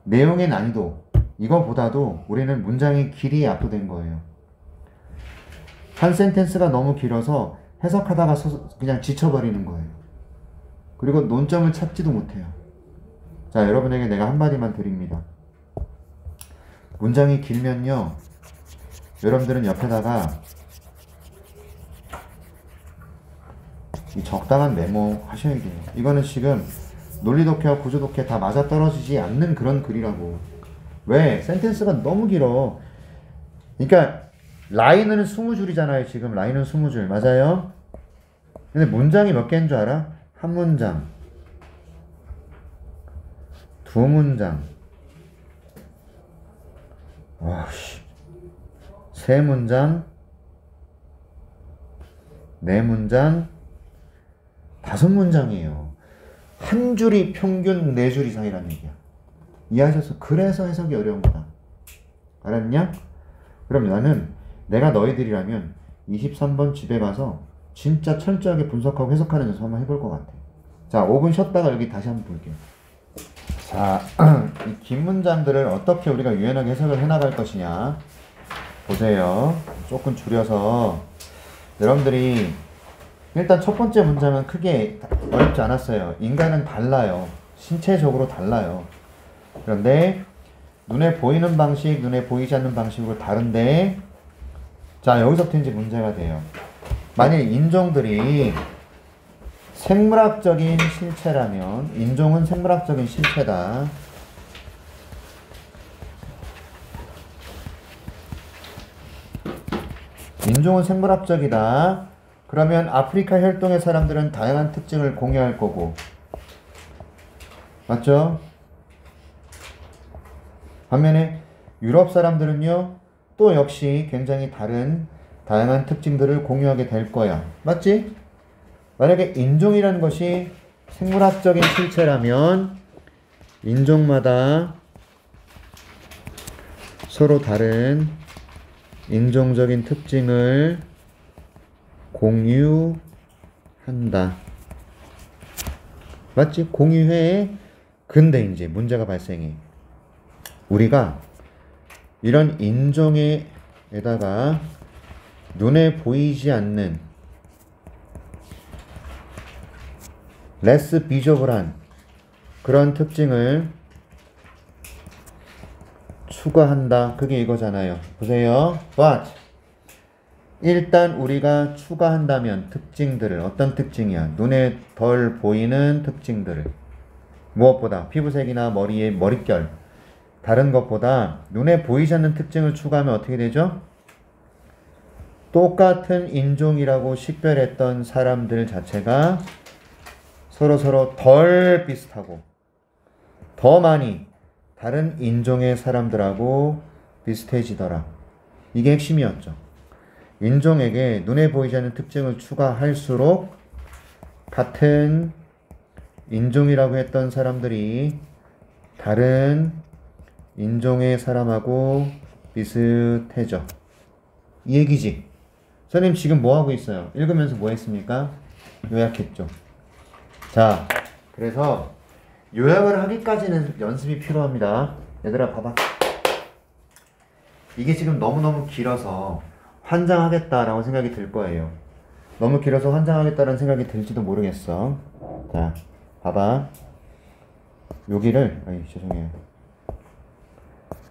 내용의 난이도, 이거보다도 우리는 문장의 길이에 압도된 거예요. 한 센텐스가 너무 길어서 해석하다가 그냥 지쳐버리는 거예요. 그리고 논점을 찾지도 못해요. 자, 여러분에게 내가 한마디만 드립니다. 문장이 길면요, 여러분들은 옆에다가 이 적당한 메모 하셔야 돼요. 이거는 지금 논리 독해와 구조 독해 다 맞아떨어지지 않는 그런 글이라고. 왜? 센텐스가 너무 길어. 그러니까 라인은 20줄이잖아요. 지금 라인은 20줄. 맞아요? 근데 문장이 몇 개인 줄 알아? 한 문장, 두 문장, 와씨, 세 문장, 네 문장, 5문장이에요. 한 줄이 평균 4줄 이상이라는 얘기야. 이해하셨어? 그래서 해석이 어려운 거다. 알았냐? 그럼 나는 내가 너희들이라면 23번 집에 가서 진짜 철저하게 분석하고 해석하는 연습 한번 해볼 것 같아. 자, 5분 쉬었다가 여기 다시 한번 볼게요. 자, 이 긴 문장들을 어떻게 우리가 유연하게 해석을 해나갈 것이냐 보세요. 조금 줄여서 여러분들이 일단 첫 번째 문장은 크게 어렵지 않았어요. 인간은 달라요. 신체적으로 달라요. 그런데 눈에 보이는 방식, 눈에 보이지 않는 방식으로 다른데, 자, 여기서부터 이제 문제가 돼요. 만약 인종들이 생물학적인 실체라면, 인종은 생물학적인 실체다. 인종은 생물학적이다. 그러면 아프리카 혈동의 사람들은 다양한 특징을 공유할 거고, 맞죠? 반면에 유럽 사람들은요, 또 역시 굉장히 다양한 특징들을 공유하게 될 거야. 맞지? 만약에 인종이라는 것이 생물학적인 실체라면 인종마다 서로 다른 인종적인 특징을 공유한다. 맞지? 공유해. 근데 이제 문제가 발생해. 우리가 이런 인종에다가 눈에 보이지 않는 레스 비저블한 그런 특징을 추가한다. 그게 이거잖아요. 보세요. But 일단 우리가 추가한다면 특징들을, 어떤 특징이야? 눈에 덜 보이는 특징들을, 무엇보다 피부색이나 머리의 머릿결, 다른 것보다 눈에 보이지 않는 특징을 추가하면 어떻게 되죠? 똑같은 인종이라고 식별했던 사람들 자체가 서로 덜 비슷하고 더 많이 다른 인종의 사람들하고 비슷해지더라. 이게 핵심이었죠. 인종에게 눈에 보이지 않는 특징을 추가할수록 같은 인종이라고 했던 사람들이 다른 인종의 사람하고 비슷해져. 이 얘기지. 선생님 지금 뭐 하고 있어요? 읽으면서 뭐 했습니까? 요약했죠. 자, 그래서 요약을 하기까지는 연습이 필요합니다. 얘들아 봐봐. 이게 지금 너무너무 길어서 환장하겠다라고 생각이 들 거예요. 너무 길어서 환장하겠다라는 생각이 들지도 모르겠어. 자, 봐봐. 여기를, 죄송해요.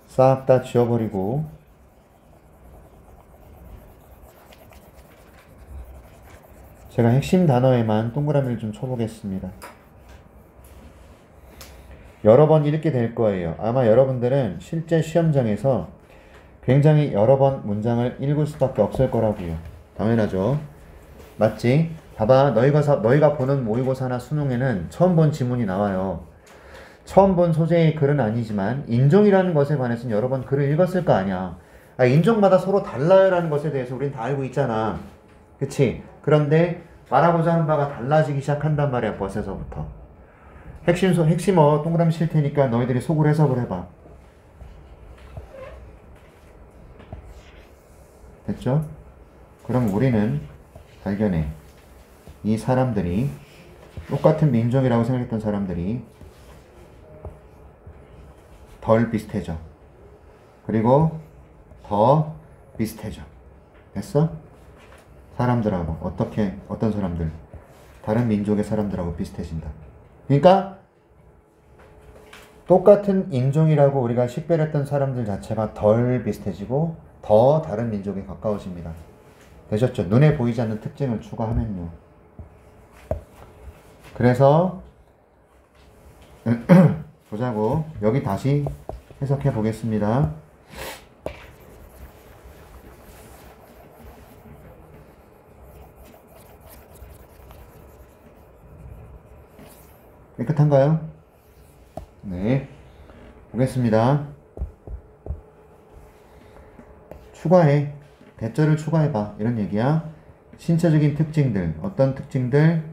싹 다 지워버리고 제가 핵심 단어에만 동그라미를 좀 쳐보겠습니다. 여러 번 읽게 될 거예요. 아마 여러분들은 실제 시험장에서 굉장히 여러 번 문장을 읽을 수밖에 없을 거라고요. 당연하죠. 맞지? 봐봐. 너희가 보는 모의고사나 수능에는 처음 본 지문이 나와요. 처음 본 소재의 글은 아니지만 인종이라는 것에 관해서는 여러 번 글을 읽었을 거 아니야. 인종마다 서로 달라요라는 것에 대해서 우린 다 알고 있잖아. 그치? 그런데 말하고자 하는 바가 달라지기 시작한단 말이야. 버스에서부터. 핵심어 동그라미 칠 테니까 너희들이 속으로 해석을 해봐. 됐죠? 그럼 우리는 발견해. 이 사람들이 똑같은 민족이라고 생각했던 사람들이 덜 비슷해져. 그리고 더 비슷해져. 됐어? 사람들하고 어떤 사람들? 다른 민족의 사람들하고 비슷해진다. 그러니까 똑같은 인종이라고 우리가 식별했던 사람들 자체가 덜 비슷해지고 더 다른 민족에 가까워집니다. 되셨죠? 눈에 보이지 않는 특징을 추가하면요. 그래서 보자고. 여기 다시 해석해 보겠습니다. 깨끗한가요? 네. 보겠습니다. 추가해. 대절을 추가해봐. 이런 얘기야. 신체적인 특징들, 어떤 특징들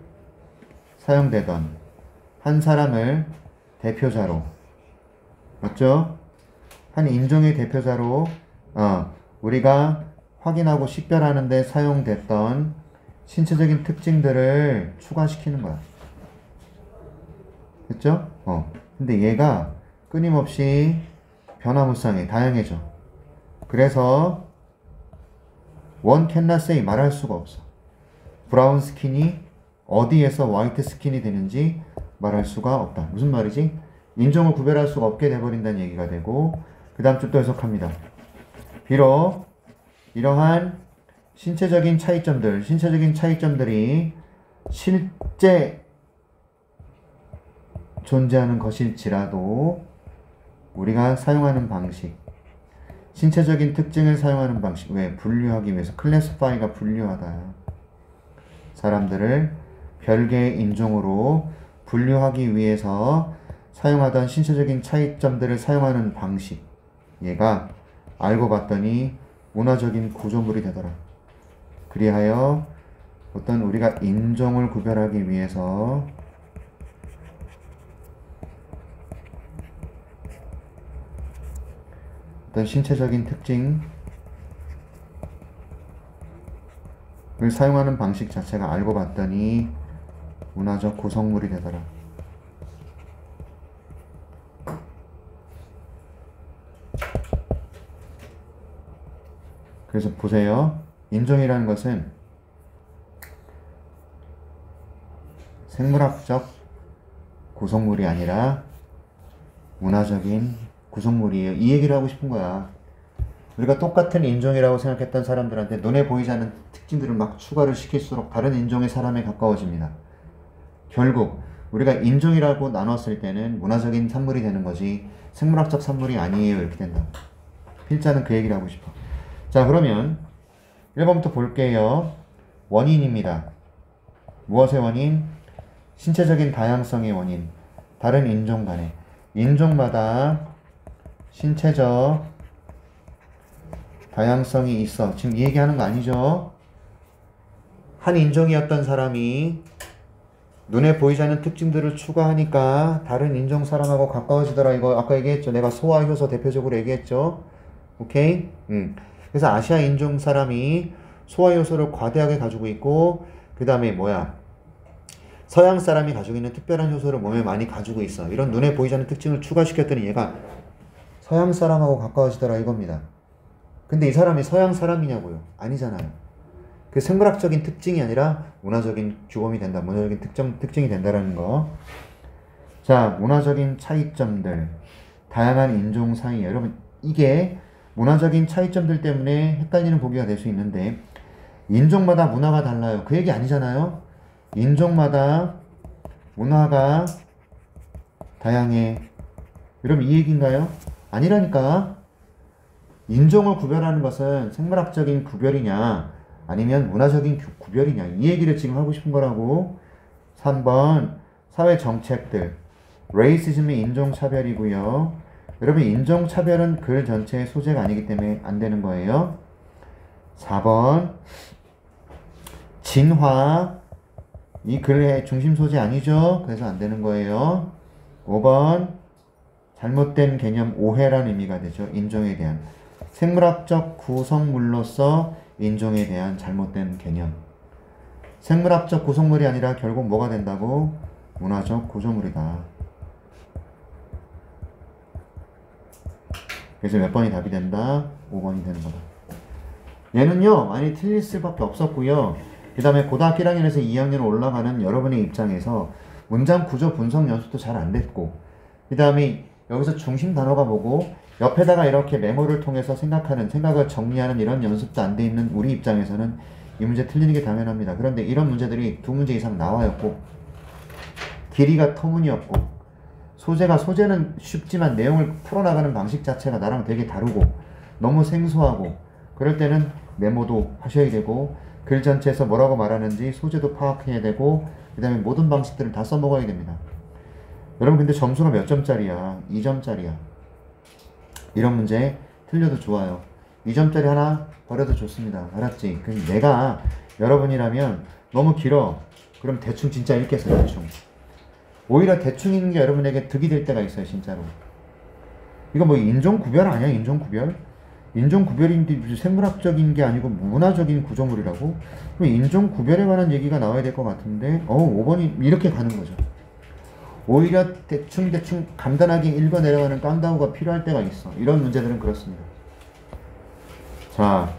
사용되던 한 사람을 대표자로, 맞죠? 한 인종의 대표자로 우리가 확인하고 식별하는데 사용됐던 신체적인 특징들을 추가시키는 거야. 됐죠? 근데 얘가 끊임없이 변화무쌍해. 다양해져. 그래서 one cannot say 말할 수가 없어. 브라운 스킨이 어디에서 화이트 스킨이 되는지 말할 수가 없다. 무슨 말이지? 인종을 구별할 수가 없게 돼버린다는 얘기가 되고, 그 다음 주 또 해석합니다. 비록 이러한 신체적인 차이점들이 실제 존재하는 것일지라도 우리가 사용하는 방식, 신체적인 특징을 사용하는 방식, 왜? 분류하기 위해서. 클래스파이가 분류하다. 사람들을 별개의 인종으로 분류하기 위해서 사용하던 신체적인 차이점들을 사용하는 방식, 얘가 알고 봤더니 문화적인 구조물이 되더라. 그리하여 어떤 우리가 인종을 구별하기 위해서 어떤 신체적인 특징, 사용하는 방식 자체가 알고 봤더니 문화적 구성물이 되더라. 그래서 보세요. 인종이라는 것은 생물학적 구성물이 아니라 문화적인 구성물이에요. 이 얘기를 하고 싶은 거야. 우리가 똑같은 인종이라고 생각했던 사람들한테 눈에 보이지 않는 특징들을 막 추가를 시킬수록 다른 인종의 사람에 가까워집니다. 결국 우리가 인종이라고 나눴을 때는 문화적인 산물이 되는 거지 생물학적 산물이 아니에요. 이렇게 된다. 필자는 그 얘기를 하고 싶어. 자, 그러면 1번부터 볼게요. 원인입니다. 무엇의 원인? 신체적인 다양성의 원인. 다른 인종 간에. 인종마다 신체적 다양성이 있어. 지금 이 얘기하는 거 아니죠? 한 인종이었던 사람이 눈에 보이지 않는 특징들을 추가하니까 다른 인종 사람하고 가까워지더라. 이거 아까 얘기했죠. 내가 소아 효소 대표적으로 얘기했죠. 오케이? 그래서 아시아 인종 사람이 소아 요소를 과대하게 가지고 있고, 그 다음에 뭐야? 서양 사람이 가지고 있는 특별한 요소를 몸에 많이 가지고 있어. 이런 눈에 보이지 않는 특징을 추가시켰더니 얘가 서양 사람하고 가까워지더라 이겁니다. 근데 이 사람이 서양 사람이냐고요? 아니잖아요. 그 생물학적인 특징이 아니라 문화적인 주범이 된다. 문화적인 특징이 된다라는 거. 자, 문화적인 차이점들. 다양한 인종 사이. 여러분, 이게 문화적인 차이점들 때문에 헷갈리는 보기가 될 수 있는데 인종마다 문화가 달라요. 그 얘기 아니잖아요. 인종마다 문화가 다양해. 여러분 이 얘기인가요? 아니라니까. 인종을 구별하는 것은 생물학적인 구별이냐 아니면 문화적인 구별이냐 이 얘기를 지금 하고 싶은 거라고. 3번 사회정책들. 레이시즘이 인종차별이고요. 여러분 인종차별은 글 전체의 소재가 아니기 때문에 안 되는 거예요. 4번 진화. 이 글의 중심 소재 아니죠? 그래서 안 되는 거예요. 5번 잘못된 개념 오해라는 의미가 되죠. 인종에 대한. 생물학적 구성물로서 인종에 대한 잘못된 개념. 생물학적 구성물이 아니라 결국 뭐가 된다고? 문화적 구조물이다. 그래서 몇 번이 답이 된다? 5번이 되는 거다. 얘는요, 많이 틀릴 수밖에 없었고요. 그 다음에 고등학교 1학년에서 2학년 올라가는 여러분의 입장에서 문장 구조 분석 연습도 잘 안 됐고, 그 다음에 여기서 중심 단어가 뭐고, 옆에다가 이렇게 메모를 통해서 생각을 정리하는 이런 연습도 안 돼 있는 우리 입장에서는 이 문제 틀리는 게 당연합니다. 그런데 이런 문제들이 2문제 이상 나와요. 꼭. 길이가 터무니없고, 소재는 쉽지만 내용을 풀어나가는 방식 자체가 나랑 되게 다르고, 너무 생소하고, 그럴 때는 메모도 하셔야 되고, 글 전체에서 뭐라고 말하는지 소재도 파악해야 되고, 그 다음에 모든 방식들을 다 써먹어야 됩니다. 여러분 근데 점수가 몇 점짜리야? 2점짜리야. 이런 문제 틀려도 좋아요. 2점짜리 하나 버려도 좋습니다. 알았지? 그럼 내가 여러분이라면 너무 길어. 그럼 대충 진짜 읽겠어요. 대충. 오히려 대충 읽는 게 여러분에게 득이 될 때가 있어요. 진짜로. 이거 뭐 인종구별 아니야? 인종구별? 인종구별인데 무슨 생물학적인 게 아니고 문화적인 구조물이라고? 그럼 인종구별에 관한 얘기가 나와야 될 것 같은데 5번이 이렇게 가는 거죠. 오히려 대충 간단하게 읽어 내려가는 깡다우가 필요할 때가 있어. 이런 문제들은 그렇습니다. 자,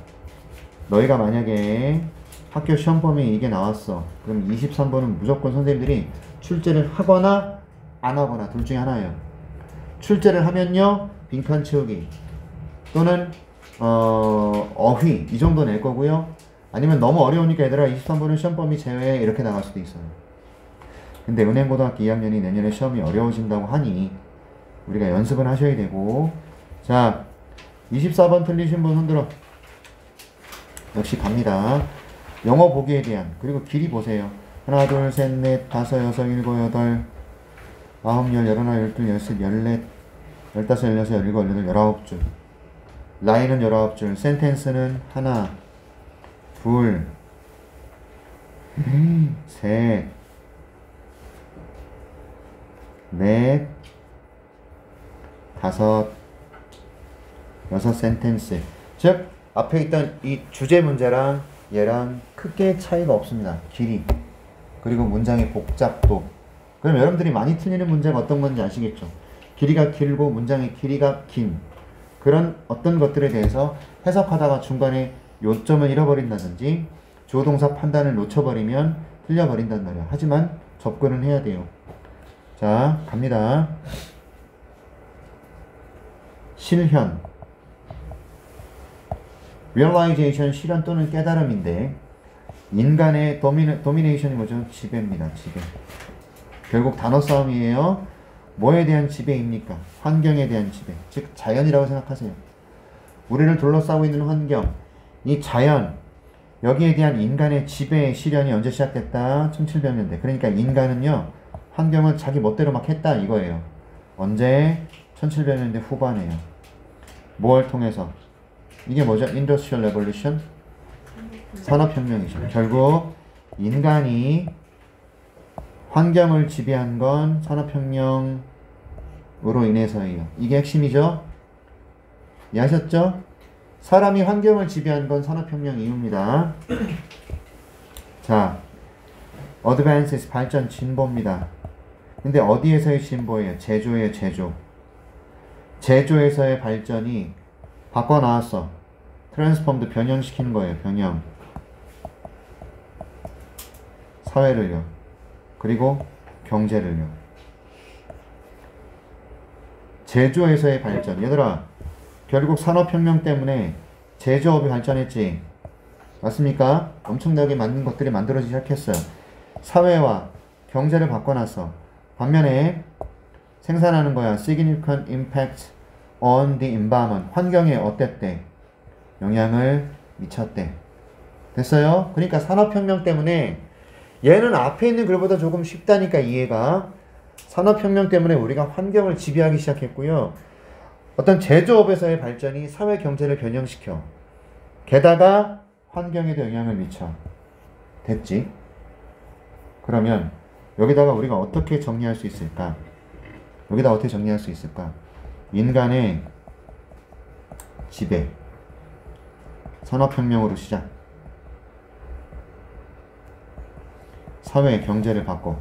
너희가 만약에 학교 시험 범위에 이게 나왔어. 그럼 23번은 무조건 선생님들이 출제를 하거나 안 하거나 둘 중에 하나예요. 출제를 하면요, 빈칸 채우기 또는 어휘 이 정도 낼 거고요. 아니면 너무 어려우니까 얘들아 23번은 시험 범위 제외 이렇게 나갈 수도 있어요. 근데 은행고등학교 2학년이 내년에 시험이 어려워진다고 하니 우리가 연습은 하셔야 되고. 자, 24번 틀리신 분 손들어. 역시 갑니다. 영어 보기에 대한. 그리고 길이 보세요. 하나, 둘, 셋, 넷, 다섯, 여섯, 일곱, 여덟, 아홉, 열, 열하나, 열둘, 열셋, 열넷, 열다섯, 열여섯, 열일곱, 열여덟, 19줄. 라인은 19줄. 센텐스는 하나, 둘, 셋, 넷, 다섯, 여섯 센텐스. 즉 앞에 있던 이 주제 문제랑 얘랑 크게 차이가 없습니다. 길이. 그리고 문장의 복잡도. 그럼 여러분들이 많이 틀리는 문제가 어떤 건지 아시겠죠? 길이가 길고 문장의 길이가 긴 그런 어떤 것들에 대해서 해석하다가 중간에 요점을 잃어버린다든지 주어동사 판단을 놓쳐버리면 틀려버린단 말이야. 하지만 접근은 해야 돼요. 자, 갑니다. 실현. realization, 실현 또는 깨달음인데 인간의 domination이 뭐죠? 지배입니다. 지배. 결국 단어 싸움이에요. 뭐에 대한 지배입니까? 환경에 대한 지배. 즉 자연이라고 생각하세요. 우리를 둘러싸고 있는 환경, 이 자연, 여기에 대한 인간의 지배의 실현이 언제 시작됐다? 1700년대. 그러니까 인간은요, 환경을 자기 멋대로 막 했다 이거예요. 언제? 1700년대 후반에요. 뭘 통해서? 이게 뭐죠? Industrial Revolution? 산업혁명이죠. 결국 인간이 환경을 지배한 건 산업혁명으로 인해서예요. 이게 핵심이죠? 이해하셨죠? 사람이 환경을 지배한 건 산업혁명 이후입니다. 자, advances, 발전, 진보입니다. 근데 어디에서의 진보예요? 제조예요, 제조. 제조에서의 발전이 바꿔 나왔어. 트랜스폼드, 변형시키는 거예요, 변형. 사회를요. 그리고 경제를요. 제조에서의 발전. 얘들아, 결국 산업혁명 때문에 제조업이 발전했지. 맞습니까? 엄청나게 많은 것들이 만들어지기 시작했어요. 사회와 경제를 바꿔놨어. 반면에 생산하는 거야. significant impact on the environment. 환경에 어땠대? 영향을 미쳤대. 됐어요? 그러니까 산업혁명 때문에 얘는 앞에 있는 글보다 조금 쉽다니까 이해가. 산업혁명 때문에 우리가 환경을 지배하기 시작했고요. 어떤 제조업에서의 발전이 사회 경제를 변형시켜. 게다가 환경에도 영향을 미쳐. 됐지? 그러면 여기다가 우리가 어떻게 정리할 수 있을까? 여기다 어떻게 정리할 수 있을까? 인간의 지배. 산업혁명으로 시작. 사회, 경제를 바꿔.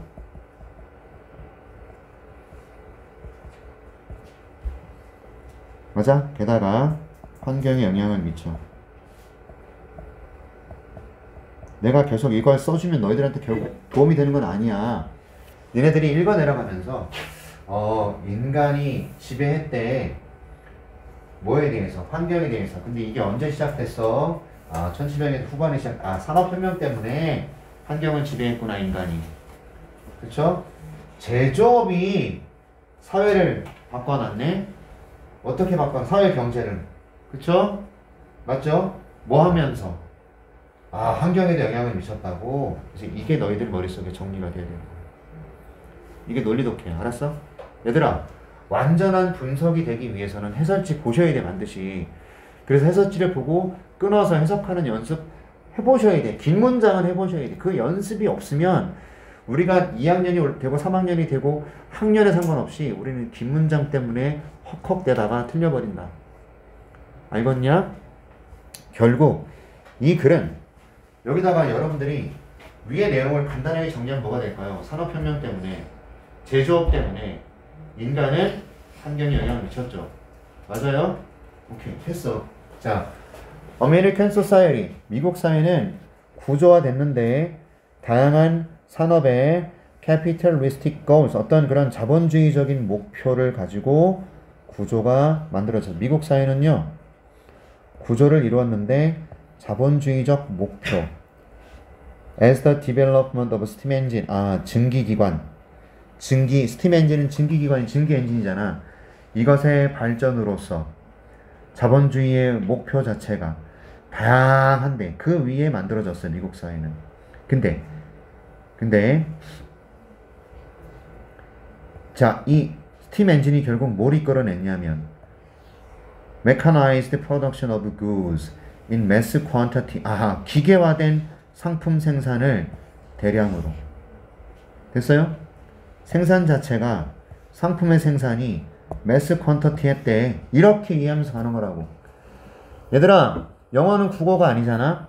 맞아? 게다가 환경에 영향을 미쳐. 내가 계속 이걸 써주면 너희들한테 결국 도움이 되는 건 아니야. 니네들이 읽어내려가면서 인간이 지배했대. 뭐에 대해서? 환경에 대해서. 근데 이게 언제 시작됐어? 1700년대 후반에 산업혁명 때문에 환경을 지배했구나, 인간이. 그쵸? 제조업이 사회를 바꿔놨네? 어떻게 바꿔? 사회 경제를. 그쵸? 맞죠? 뭐 하면서? 환경에도 영향을 미쳤다고? 그래서 이게 너희들 머릿속에 정리가 돼야 되는 거야. 이게 논리 독해야. 알았어? 얘들아, 완전한 분석이 되기 위해서는 해설지 보셔야 돼, 반드시. 그래서 해설지를 보고 끊어서 해석하는 연습 해보셔야 돼. 긴 문장은 해보셔야 돼. 그 연습이 없으면 우리가 2학년이 되고 3학년이 되고 학년에 상관없이 우리는 긴 문장 때문에 헉헉대다가 틀려버린다. 알겠냐? 결국 이 글은 여기다가 여러분들이 위의 내용을 간단하게 정리하면 뭐가 될까요? 산업혁명 때문에, 제조업 때문에 인간은 환경에 영향을 미쳤죠. 맞아요? 오케이, 했어. 자, American Society, 미국 사회는 구조화됐는데 다양한 산업의 capitalistic goals, 어떤 그런 자본주의적인 목표를 가지고 구조가 만들어졌어요. 미국 사회는요, 구조를 이루었는데 자본주의적 목표. As the development of steam engine, 증기기관. 스팀 엔진은 증기기관이 증기 엔진이잖아. 이것의 발전으로서 자본주의의 목표 자체가 다양한데 그 위에 만들어졌어요, 미국 사회는. 근데 자, 이 스팀 엔진이 결국 뭘 이끌어냈냐면 mechanized production of goods in mass quantity. 기계화된 상품 생산을 대량으로. 됐어요? 생산 자체가, 상품의 생산이 mass quantity 했대. 이렇게 이해하면서 가는 거라고. 얘들아, 영어는 국어가 아니잖아?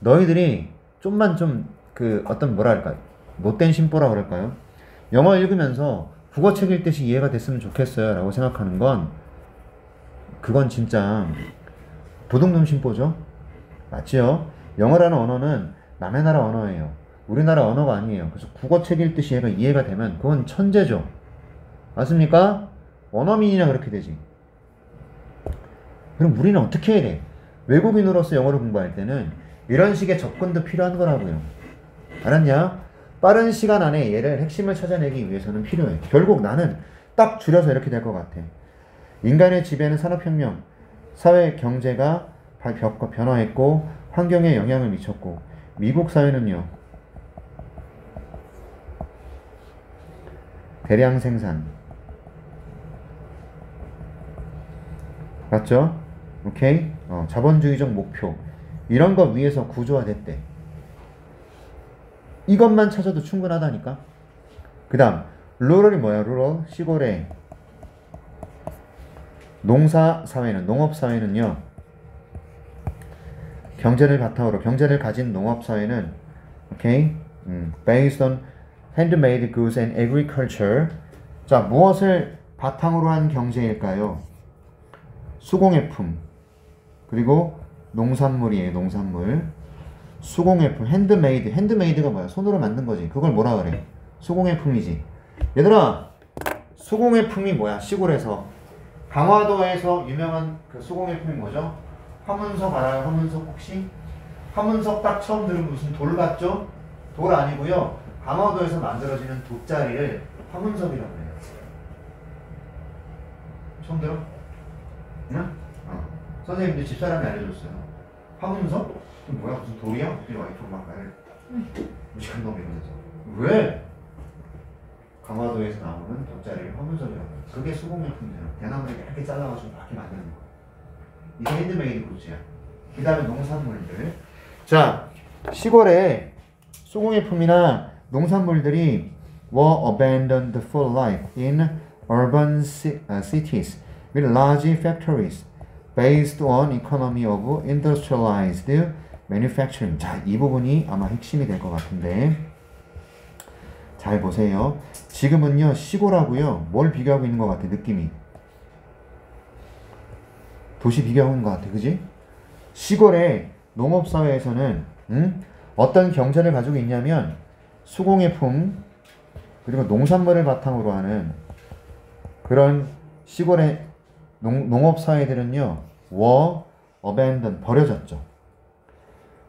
너희들이 좀만 좀 그 어떤 뭐랄까 못된 심보라 그럴까요? 영어 읽으면서 국어책 읽듯이 이해가 됐으면 좋겠어요 라고 생각하는 건 그건 진짜 도둑놈 심보죠. 맞지요? 영어라는 언어는 남의 나라 언어예요. 우리나라 언어가 아니에요. 그래서 국어책 읽듯이 얘가 이해가 되면 그건 천재죠. 맞습니까? 원어민이나 그렇게 되지. 그럼 우리는 어떻게 해야 돼? 외국인으로서 영어를 공부할 때는 이런 식의 접근도 필요한 거라고요. 알았냐? 빠른 시간 안에 얘를 핵심을 찾아내기 위해서는 필요해. 결국 나는 딱 줄여서 이렇게 될 것 같아. 인간의 지배는 산업혁명, 사회 경제가 변화했고 환경에 영향을 미쳤고 미국 사회는요. 대량 생산. 맞죠? 오케이? 자본주의적 목표. 이런 거 위해서 구조화됐대. 이것만 찾아도 충분하다니까? 그 다음, 루럴이 뭐야, 루럴? 시골에. 농사사회는, 농업사회는요, 경제를 바탕으로, 경제를 가진 농업사회는, 오케이? based on handmade goods and agriculture. 자, 무엇을 바탕으로 한 경제일까요? 수공예품. 그리고 농산물이에요, 농산물. 수공예품, 핸드메이드. 핸드메이드가 뭐야? 손으로 만든 거지. 그걸 뭐라 그래? 수공예품이지. 얘들아, 수공예품이 뭐야? 시골에서. 강화도에서 유명한 그 수공예품이 뭐죠? 화문석 알아요? 화문석 혹시? 화문석 딱 처음 들으면 무슨 돌 같죠? 돌 아니고요. 강화도에서 만들어지는 돗자리를 화문석이라고 해요. 처음 들어? 응? 선생님들 집사람이 알려줬어요. 화문석? 뭐야 무슨 돌이야? 우리 와이프 막 나를 무식한 놈 이러면서 왜? 강화도에서 나오는 돗자리를 화문석이라고 해요. 그게 수공예품이에요. 대나무를 이렇게 잘라가지고 이렇게 만드는 거. 이게 핸드메이드 굿즈야. 그 다음에 농산물들. 자, 시골에 수공예품이나 농산물들이 were abandoned for life in urban cities with large factories based on economy of industrialized manufacturing. 자, 이 부분이 아마 핵심이 될 것 같은데 잘 보세요. 지금은요 시골하고요 뭘 비교하고 있는 것 같아? 느낌이 도시 비교하고 있는 것 같아. 그지? 시골의 농업사회에서는 어떤 경제를 가지고 있냐면 수공예품 그리고 농산물을 바탕으로 하는 그런 시골의 농업사회들은요 were abandoned, 버려졌죠.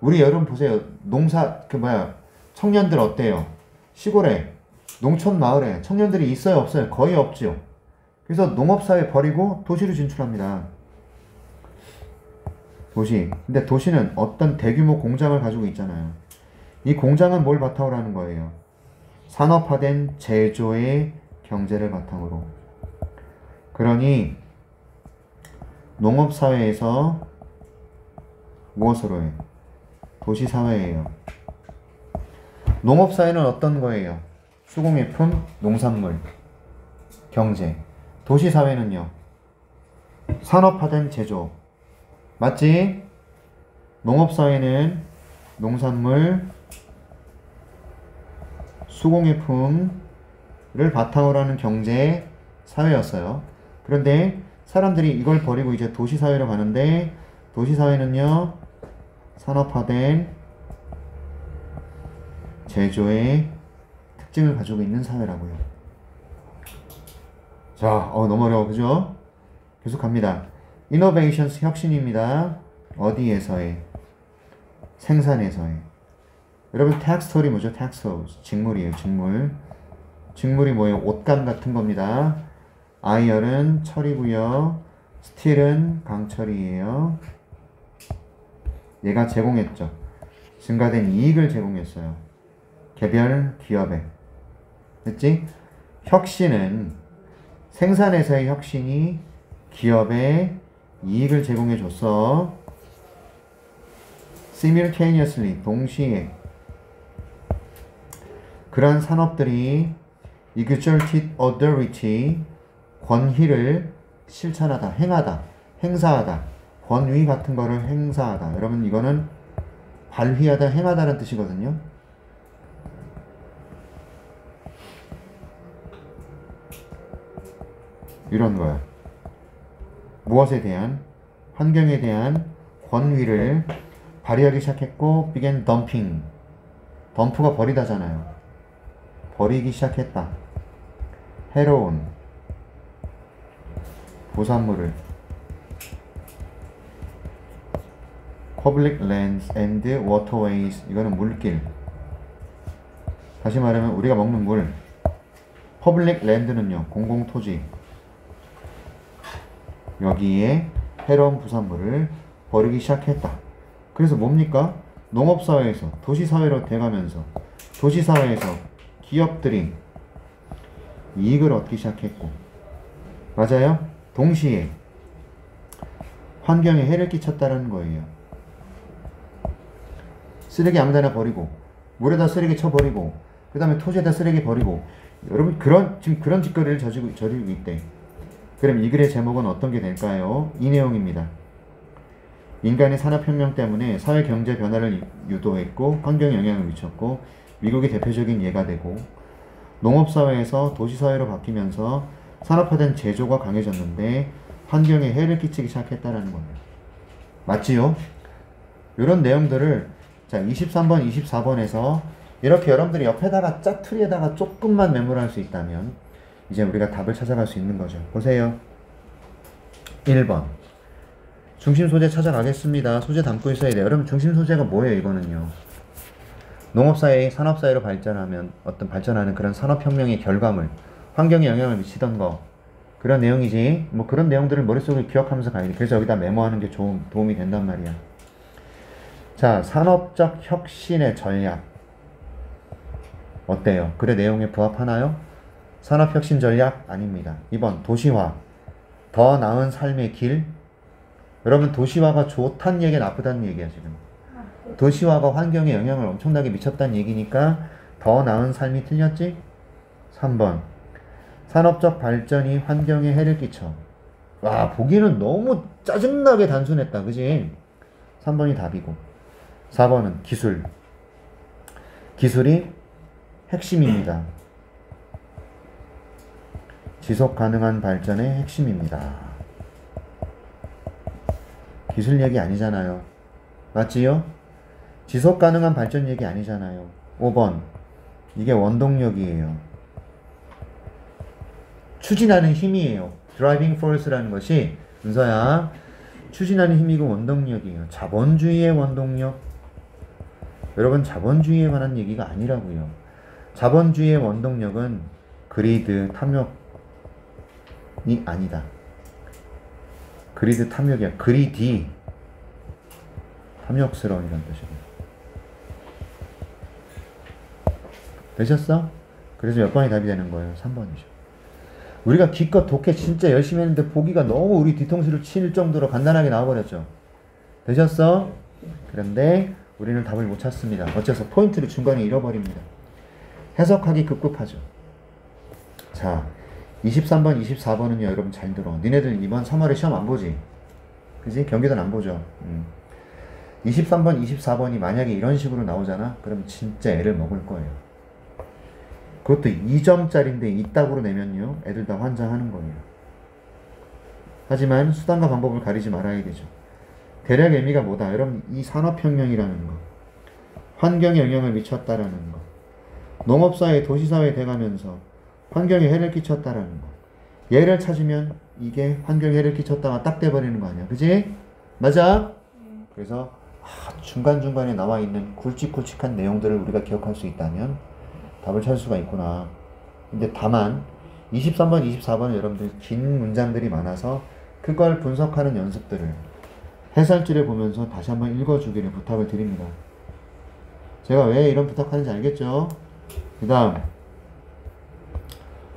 우리 여러분 보세요. 청년들 어때요? 시골에 농촌 마을에 청년들이 있어요 없어요? 거의 없죠. 그래서 농업사회 버리고 도시로 진출합니다. 도시. 근데 도시는 어떤 대규모 공장을 가지고 있잖아요. 이 공장은 뭘 바탕으로 하는 거예요? 산업화된 제조의 경제를 바탕으로. 그러니 농업사회에서 무엇으로 해? 도시사회예요. 농업사회는 어떤 거예요? 수공예품, 농산물, 경제. 도시사회는요? 산업화된 제조. 맞지? 농업사회는 농산물, 수공예품을 바탕으로 하는 경제 사회였어요. 그런데 사람들이 이걸 버리고 이제 도시사회로 가는데 도시사회는요 산업화된 제조의 특징을 가지고 있는 사회라고요. 자, 너무 어려워, 그죠? 계속 갑니다. Innovations, 혁신입니다. 어디에서의? 생산에서의. 여러분, 텍스터일이 뭐죠? 텍스터일. 직물이에요, 직물. 직물이 뭐예요? 옷감 같은 겁니다. 아이언은 철이고요. 스틸은 강철이에요. 얘가 제공했죠. 증가된 이익을 제공했어요. 개별 기업에. 됐지? 혁신은 생산에서의 혁신이 기업에 이익을 제공해 줬어. simultaneously, 동시에. 그러한 산업들이 exerted authority, 권위를 실천하다, 행하다, 행사하다, 권위 같은 거를 행사하다. 여러분 이거는 발휘하다, 행하다라는 뜻이거든요. 이런 거야. 무엇에 대한, 환경에 대한 권위를 발휘하기 시작했고 began dumping. 덤프가 버리다잖아요. 버리기 시작했다. 해로운 부산물을 public lands and waterways. 이거는 물길. 다시 말하면 우리가 먹는 물. public land는요, 공공토지. 여기에 해로운 부산물을 버리기 시작했다. 그래서 뭡니까? 농업사회에서 도시사회로 돼가면서 도시사회에서 기업들이 이익을 얻기 시작했고, 맞아요? 동시에 환경에 해를 끼쳤다는 거예요. 쓰레기 아무데나 버리고, 물에다 쓰레기 쳐버리고, 그 다음에 토지에다 쓰레기 버리고, 여러분 지금 그런 짓거리를 저지르고 있대. 그럼 이 글의 제목은 어떤 게 될까요? 이 내용입니다. 인간의 산업혁명 때문에 사회 경제 변화를 유도했고 환경에 영향을 미쳤고 미국이 대표적인 예가 되고 농업사회에서 도시사회로 바뀌면서 산업화된 제조가 강해졌는데 환경에 해를 끼치기 시작했다는 겁니다. 맞지요? 이런 내용들을 자 23번, 24번에서 이렇게 여러분들이 옆에다가 짜투리에다가 조금만 메모를 할 수 있다면 이제 우리가 답을 찾아갈 수 있는 거죠. 보세요. 1번 중심 소재 찾아가겠습니다. 소재 담고 있어야 돼요. 여러분 중심 소재가 뭐예요? 이거는요. 농업사회, 산업사회로 발전하는 그런 산업혁명의 결과물, 환경에 영향을 미치던 거 그런 내용이지. 뭐 그런 내용들을 머릿속에 기억하면서 가야 돼. 그래서 여기다 메모하는 게 도움이 된단 말이야. 자, 산업적 혁신의 전략 어때요? 글의 내용에 부합하나요? 산업혁신 전략 아닙니다. 2번 도시화, 더 나은 삶의 길. 여러분 도시화가 좋다는 얘기야 나쁘다는 얘기야 지금? 도시화가 환경에 영향을 엄청나게 미쳤다는 얘기니까 더 나은 삶이 틀렸지? 3번 산업적 발전이 환경에 해를 끼쳐. 와 보기는 너무 짜증나게 단순했다 그지? 3번이 답이고 4번은 기술. 기술이 핵심입니다. 지속 가능한 발전의 핵심입니다. 기술 얘기 아니잖아요. 맞지요? 지속 가능한 발전 얘기 아니잖아요. 5번 이게 원동력이에요. 추진하는 힘이에요. driving force라는 것이 은서야 추진하는 힘이고 원동력이에요. 자본주의의 원동력. 여러분 자본주의에 관한 얘기가 아니라고요. 자본주의의 원동력은 그리드 탐욕이 아니다. 그리드 탐욕이야. 그리디 탐욕스러운 이런 뜻이고. 되셨어? 그래서 몇 번이 답이 되는 거예요? 3번이죠. 우리가 기껏 독해 진짜 열심히 했는데 보기가 너무 우리 뒤통수를 칠 정도로 간단하게 나와버렸죠. 되셨어? 그런데 우리는 답을 못 찾습니다. 어째서 포인트를 중간에 잃어버립니다. 해석하기 급급하죠. 자 23번, 24번은요 여러분 잘 들어. 니네들 이번 3월에 시험 안 보지? 그지? 경기도는 안 보죠. 23번, 24번이 만약에 이런 식으로 나오잖아? 그럼 진짜 애를 먹을 거예요. 그것도 2점짜리인데 이따구로 내면요 애들 다 환장하는 거예요. 하지만 수단과 방법을 가리지 말아야 되죠. 대략 의미가 뭐다? 여러분 이 산업혁명이라는 거, 환경에 영향을 미쳤다라는 거, 농업사회, 도시사회 돼가면서 환경에 해를 끼쳤다라는 거. 얘를 찾으면 이게 환경에 해를 끼쳤다가 딱 돼버리는 거 아니야. 그지? 맞아? 그래서 중간중간에 나와 있는 굵직굵직한 내용들을 우리가 기억할 수 있다면 답을 찾을 수가 있구나. 근데 다만 23번, 24번은 여러분들 긴 문장들이 많아서 그걸 분석하는 연습들을 해설지를 보면서 다시 한번 읽어주기를 부탁을 드립니다. 제가 왜 이런 부탁하는지 알겠죠? 그 다음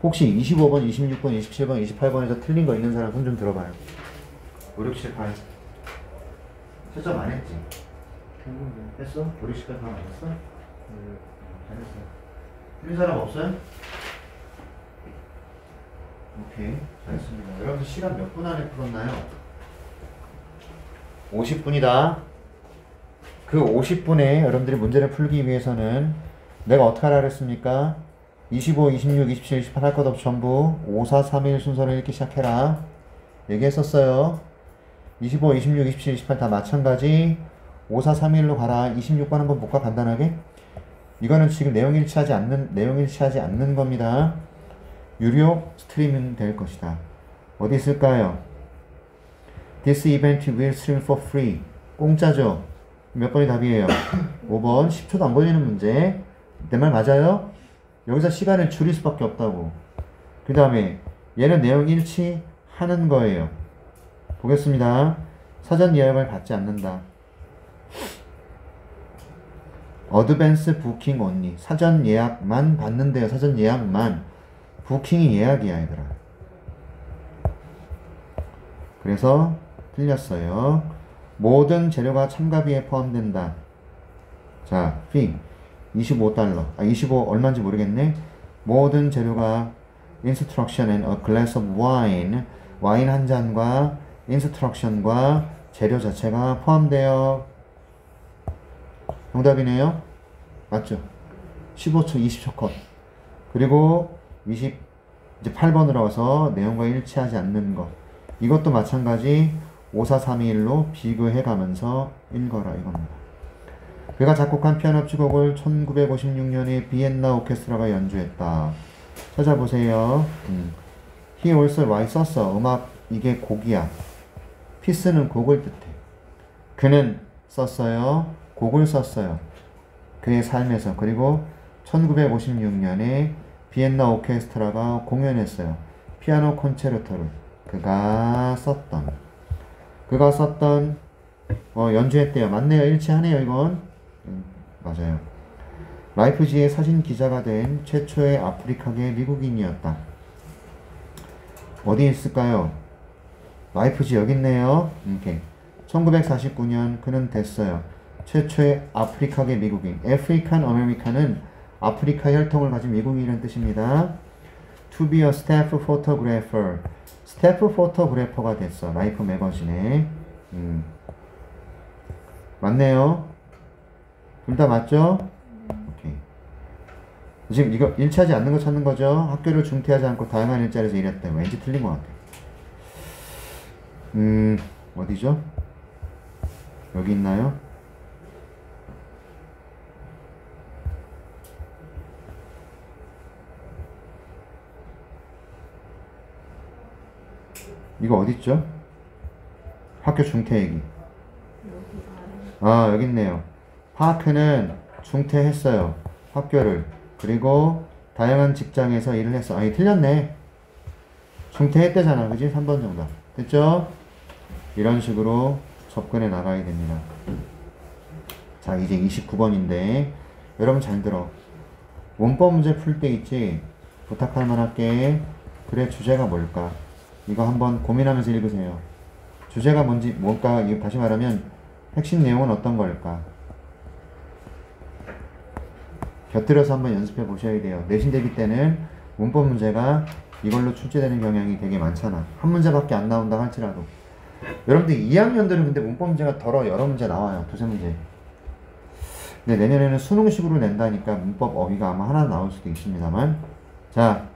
혹시 25번, 26번, 27번, 28번에서 틀린 거 있는 사람 손 좀 들어봐요. 5, 6, 7, 8 채점 안 했지? 했어? 5, 6, 7, 8 안 했어? 잘했어. 틀린 사람 없어요? 오케이 잘했습니다. 여러분들 시간 몇 분 안에 풀었나요? 50분이다. 그 50분에 여러분들이 문제를 풀기 위해서는 내가 어떻게 하라 그랬습니까? 25, 26, 27, 28 할 것 없이 전부 5, 4, 3, 1 순서를 읽기 시작해라. 얘기했었어요. 25, 26, 27, 28 다 마찬가지 5, 4, 3, 1로 가라. 26번 한번 볼까 간단하게? 이거는 지금 내용 일치하지 않는 겁니다. 유료 스트리밍 될 것이다. 어디 있을까요? This event will stream for free. 공짜죠? 몇 번이 답이에요? 5번. 10초도 안 걸리는 문제. 내 말 맞아요? 여기서 시간을 줄일 수밖에 없다고. 그 다음에 얘는 내용 일치하는 거예요. 보겠습니다. 사전 예약을 받지 않는다. 어드밴스 부킹 온리. 사전 예약만 받는데요. 사전 예약만. 부킹이 예약이야, 얘들아. 그래서 틀렸어요. 모든 재료가 참가비에 포함된다. 자, fee. 25달러. 25 얼마인지 모르겠네. 모든 재료가 instruction and a glass of wine. 와인 한 잔과 instruction과 재료 자체가 포함되어. 정답이네요. 맞죠? 15초, 20초 컷. 그리고 이제 8번으로 와서 내용과 일치하지 않는 것. 이것도 마찬가지 5, 4, 3, 2, 1로 비교해 가면서 읽어라 이겁니다. 그가 작곡한 피아노 합주곡을 1956년에 비엔나 오케스트라가 연주했다. 찾아보세요. He also write 썼어. 음악 이게 곡이야. 피스는 곡을 뜻해. 그는 썼어요. 곡을 썼어요. 그의 삶에서. 그리고 1956년에 비엔나 오케스트라가 공연했어요. 피아노 콘체르토를 그가 썼던 연주했대요. 맞네요. 일치하네요. 이건 맞아요. 라이프지의 사진 기자가 된 최초의 아프리카계 미국인이었다. 어디 있을까요? 라이프지 여기 있네요. 이렇게 1949년 그는 됐어요. 최초의 아프리카계 미국인. 아프리칸 아메리칸은 아프리카 혈통을 가진 미국인이라는 뜻입니다. To be a staff photographer. 스태프 포토그래퍼가 됐어. 라이프 매거진에. 맞네요. 둘 다 맞죠? 오케이. 지금 이거 일치하지 않는 거 찾는 거죠? 학교를 중퇴하지 않고 다양한 일자리에서 일했대. 왠지 틀린 것 같아. 어디죠? 여기 있나요? 이거 어딨죠? 학교 중퇴 얘기. 아, 여기 있네요. 파크는 중퇴했어요. 학교를. 그리고 다양한 직장에서 일을 했어. 아니, 틀렸네. 중퇴했대잖아. 그지? 3번 정답. 됐죠? 이런 식으로 접근해 나가야 됩니다. 자, 이제 29번인데 여러분 잘 들어. 문법 문제 풀 때 있지? 부탁할 만할게. 그래, 주제가 뭘까? 이거 한번 고민하면서 읽으세요. 주제가 뭘까? 이거 다시 말하면 핵심 내용은 어떤 걸까? 곁들여서 한번 연습해 보셔야 돼요. 내신 대비 때는 문법 문제가 이걸로 출제되는 경향이 되게 많잖아. 한 문제밖에 안 나온다 할지라도. 여러분들 2학년들은 근데 문법 문제가 덜어 여러 문제 나와요. 두세 문제. 근데 내년에는 수능식으로 낸다니까 문법 어휘가 아마 하나 나올 수도 있습니다만. 자,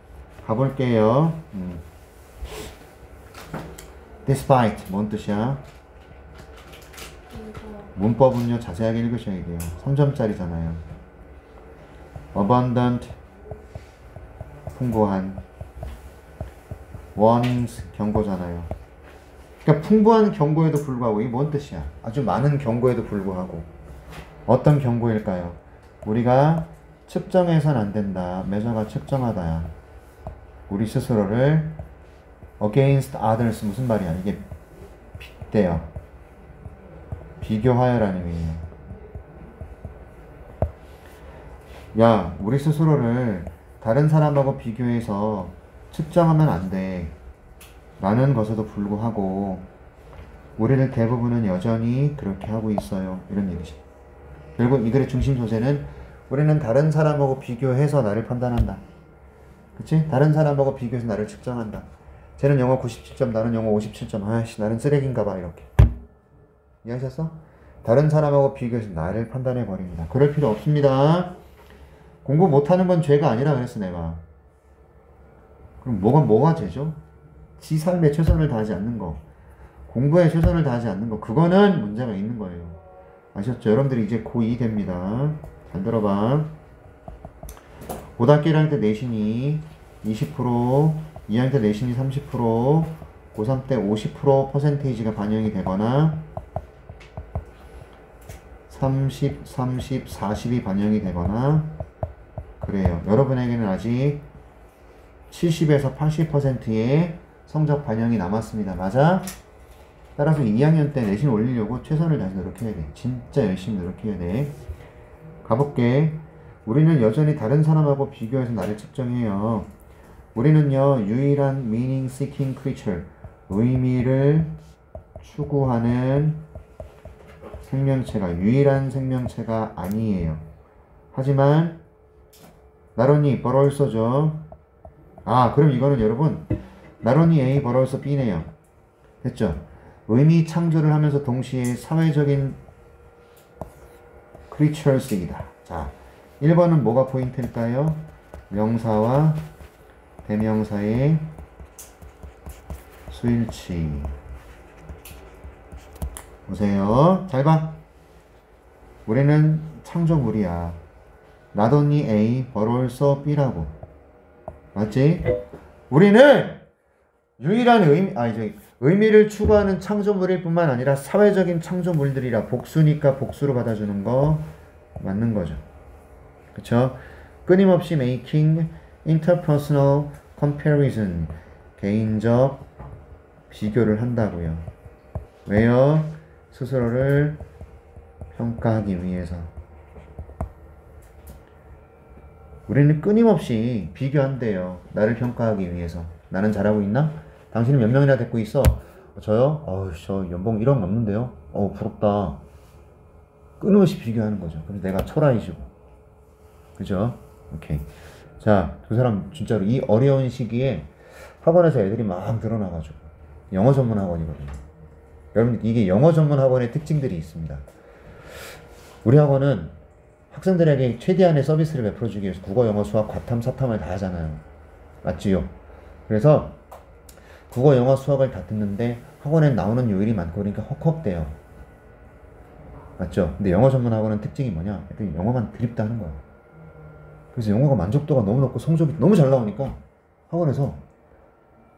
가볼게요. despite 뭔 뜻이야? 문법은요 자세하게 읽으셔야 돼요. 3점짜리잖아요. abundant 풍부한. warnings 경고잖아요. 그러니까 풍부한 경고에도 불구하고 이게 뭔 뜻이야? 아주 많은 경고에도 불구하고 어떤 경고일까요? 우리가 측정해선 안 된다. measure가 측정하다야. 우리 스스로를 against others 무슨 말이야? 이게 빗대요. 비교하여라는 의미예요. 야, 우리 스스로를 다른 사람하고 비교해서 측정하면 안 돼. 라는 것에도 불구하고 우리를 대부분은 여전히 그렇게 하고 있어요. 이런 얘기죠. 결국 이 글의 중심 소재는 우리는 다른 사람하고 비교해서 나를 판단한다. 그치? 다른 사람하고 비교해서 나를 측정한다. 쟤는 영어 97점, 나는 영어 57점. 아이씨, 나는 쓰레기인가 봐. 이렇게. 이해하셨어? 다른 사람하고 비교해서 나를 판단해 버립니다. 그럴 필요 없습니다. 공부 못하는 건 죄가 아니라 그랬어 내가. 그럼 뭐가 죄죠? 지 삶에 최선을 다하지 않는 거, 공부에 최선을 다하지 않는 거, 그거는 문제가 있는 거예요. 아셨죠? 여러분들이 이제 고2 됩니다. 잘 들어봐. 고등학교 1학년 때 내신이 20%, 2학년 때 내신이 30%, 고3 때 50% 퍼센테이지가 반영이 되거나 30, 30, 40이 반영이 되거나 그래요. 여러분에게는 아직 70에서 80%의 성적 반영이 남았습니다. 맞아? 따라서 2학년 때 내신 올리려고 최선을 다해서 노력해야 돼. 진짜 열심히 노력해야 돼. 가볼게. 우리는 여전히 다른 사람하고 비교해서 나를 측정해요. 우리는요, 유일한 meaning seeking creature, 의미를 추구하는 생명체가, 유일한 생명체가 아니에요. 하지만 not only but also죠. 그럼 이거는 여러분 not only A but also B네요. 됐죠? 의미 창조를 하면서 동시에 사회적인 creatures이다. 자, 1번은 뭐가 포인트일까요? 명사와 대명사의 수일치. 보세요. 잘 봐. 우리는 창조물이야. Not only A, but also B라고. 맞지? 우리는 유일한 의미를 추구하는 창조물일 뿐만 아니라 사회적인 창조물들이라. 복수니까 복수로 받아주는 거 맞는 거죠. 그쵸? 끊임없이 making interpersonal comparison, 개인적 비교를 한다고요. 왜요? 스스로를 평가하기 위해서. 우리는 끊임없이 비교한대요. 나를 평가하기 위해서. 나는 잘하고 있나? 당신은 몇 명이나 데리고 있어? 저요? 저 연봉 1억 넘는데요? 부럽다. 끊임없이 비교하는 거죠. 그래서 내가 초라해지고. 그죠? 오케이. 자, 두 사람 진짜로 이 어려운 시기에 학원에서 애들이 막 늘어나가지고. 영어 전문 학원이거든요. 여러분, 이게 영어 전문 학원의 특징들이 있습니다. 우리 학원은 학생들에게 최대한의 서비스를 베풀어주기 위해서 국어, 영어, 수학, 과탐, 사탐을 다 하잖아요. 맞지요? 그래서 국어, 영어, 수학을 다 듣는데 학원에 나오는 요일이 많고 그러니까 헉헉대요. 맞죠? 근데 영어 전문 학원은 특징이 뭐냐? 애들이 영어만 드립다 하는 거야. 그래서 영어가 만족도가 너무 높고 성적이 너무 잘 나오니까 학원에서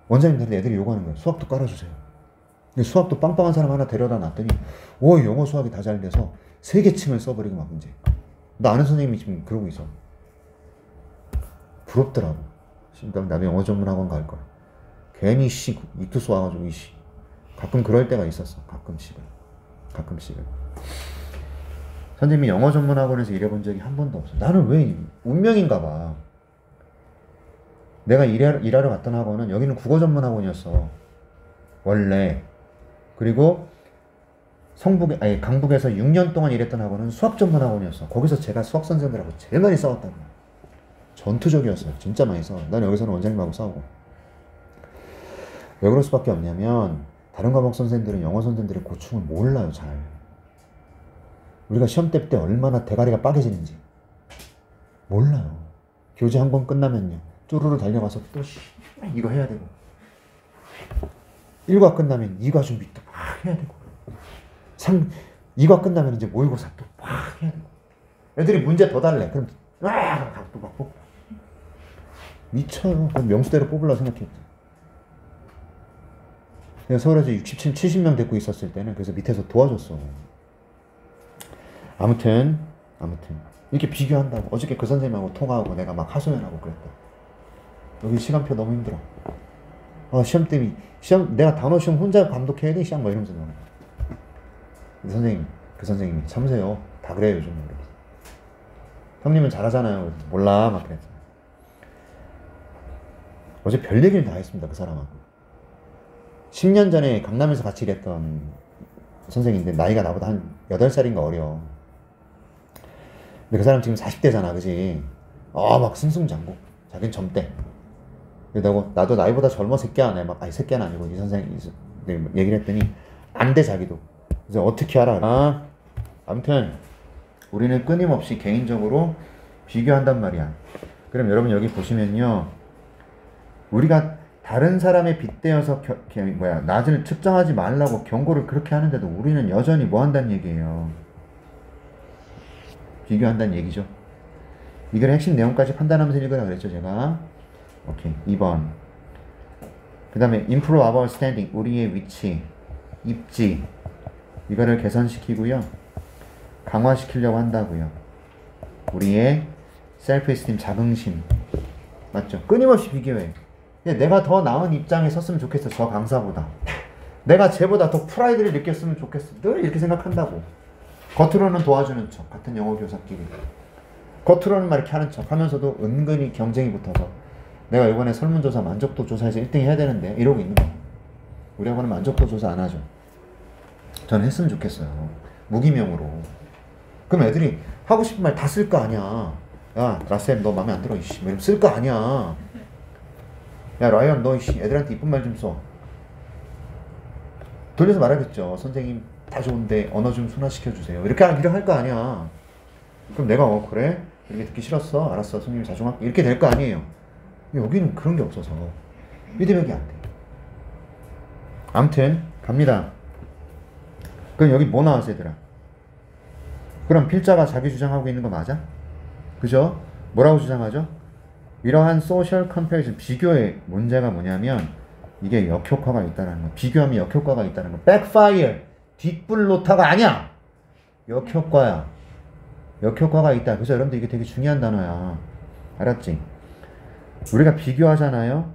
원장님들한테 애들이 요구하는 거예요. 수학도 깔아주세요. 근데 수학도 빵빵한 사람 하나 데려다 놨더니 영어 수학이 다 잘 돼서 3개층을 써버리고 막 이제. 나 아는 선생님이 지금 그러고 있어. 부럽더라고. 나도 영어 전문 학원 갈 거야. 괜히 이투스 와가지고 가끔 그럴 때가 있었어. 가끔씩은. 선생님이 영어 전문 학원에서 일해본 적이 한 번도 없어. 나는 왜 운명인가 봐. 내가 일하러 갔던 학원은 여기는 국어 전문 학원이었어. 원래. 그리고 강북에서 6년 동안 일했던 학원은 수학 전문 학원이었어. 거기서 제가 수학 선생님들하고 제일 많이 싸웠다고. 전투적이었어요. 진짜 많이 싸워. 난 여기서는 원장님하고 싸우고. 왜 그럴 수밖에 없냐면 다른 과목 선생님들은 영어 선생님들의 고충을 몰라요. 잘. 우리가 시험 때 얼마나 대가리가 빠개지는지 몰라요. 교재 한 번 끝나면요 쪼르르 달려가서 또 이거 해야 되고, 1과 끝나면 2과 준비 또 막 해야 되고, 2과 끝나면 이제 모의고사 또 막 해야 되고, 애들이 문제 더 달래. 그럼 또 막 뽑고 미쳐요. 그럼 명수대로 뽑으려고 생각했지. 내가 서울에서 60, 70명 데리고 있었을 때는 그래서 밑에서 도와줬어. 아무튼 이렇게 비교한다고. 어저께 그 선생님하고 통화하고 내가 막 하소연하고 그랬다. 여기 시간표 너무 힘들어. 시험 때문에 내가 단어 시험 혼자 감독해야 돼? 시험 뭐 이러면서 나오는 거야. 그 선생님이 참으세요. 다 그래요 요즘. 형님은 잘하잖아요. 몰라 막 그랬어. 어제 별 얘기를 다 했습니다. 그 사람하고. 10년 전에 강남에서 같이 일했던 선생인데 나이가 나보다 한 8살인가 어려. 근데 그 사람 지금 40대잖아, 그지? 막 승승장구. 자기는 젊대. 나도 나이보다 젊어 새끼야. 새끼는 아니고 이 선생님이 얘기를 했더니 안 돼, 자기도. 그래서 어떻게 알아? 아무튼 우리는 끊임없이 개인적으로 비교한단 말이야. 그럼 여러분 여기 보시면요. 우리가 다른 사람에 빗대어서 낮을 측정하지 말라고 경고를 그렇게 하는데도 우리는 여전히 뭐 한다는 얘기예요. 비교한다는 얘기죠. 이걸 핵심 내용까지 판단하면서 읽으라 그랬죠, 제가. 오케이. 2번. 그 다음에 improve our standing. 우리의 위치, 입지. 이거를 개선시키고요. 강화시키려고 한다고요. 우리의 self-esteem, 자긍심. 맞죠? 끊임없이 비교해. 내가 더 나은 입장에 섰으면 좋겠어, 저 강사보다. 내가 쟤보다 더 프라이드를 느꼈으면 좋겠어. 늘 이렇게 생각한다고. 겉으로는 도와주는 척, 같은 영어 교사끼리. 겉으로는 막 이렇게 하는 척 하면서도 은근히 경쟁이 붙어서 내가 이번에 설문조사 만족도 조사에서 1등 해야 되는데 이러고 있는 거야. 우리 학원은 만족도 조사 안 하죠. 저는 했으면 좋겠어요. 무기명으로. 그럼 애들이 하고 싶은 말 다 쓸 거 아니야. 야, 라쌤 너 마음에 안 들어. 이씨. 뭐 쓸 거 아니야. 야, 라이언 너 이씨. 애들한테 이쁜 말 좀 써. 돌려서 말하겠죠. 선생님 다 좋은데 언어 좀 순화시켜주세요. 이렇게 할 거 아니야. 그럼 내가 그래? 이렇게 듣기 싫었어? 알았어. 선생님이 자중할게. 이렇게 될 거 아니에요. 여기는 그런 게 없어서 피드백이 안 돼. 아무튼 갑니다. 그럼 여기 뭐 나왔어 얘들아? 그럼 필자가 자기 주장하고 있는 거 맞아? 그죠? 뭐라고 주장하죠? 이러한 소셜 컴패리즌, 비교의 문제가 뭐냐면 이게 역효과가 있다는 거. 비교하면 역효과가 있다는 거. 백파이어, 뒷불노타가 아니야. 역효과야. 역효과가 있다. 그래서 여러분들 이게 되게 중요한 단어야. 알았지? 우리가 비교하잖아요.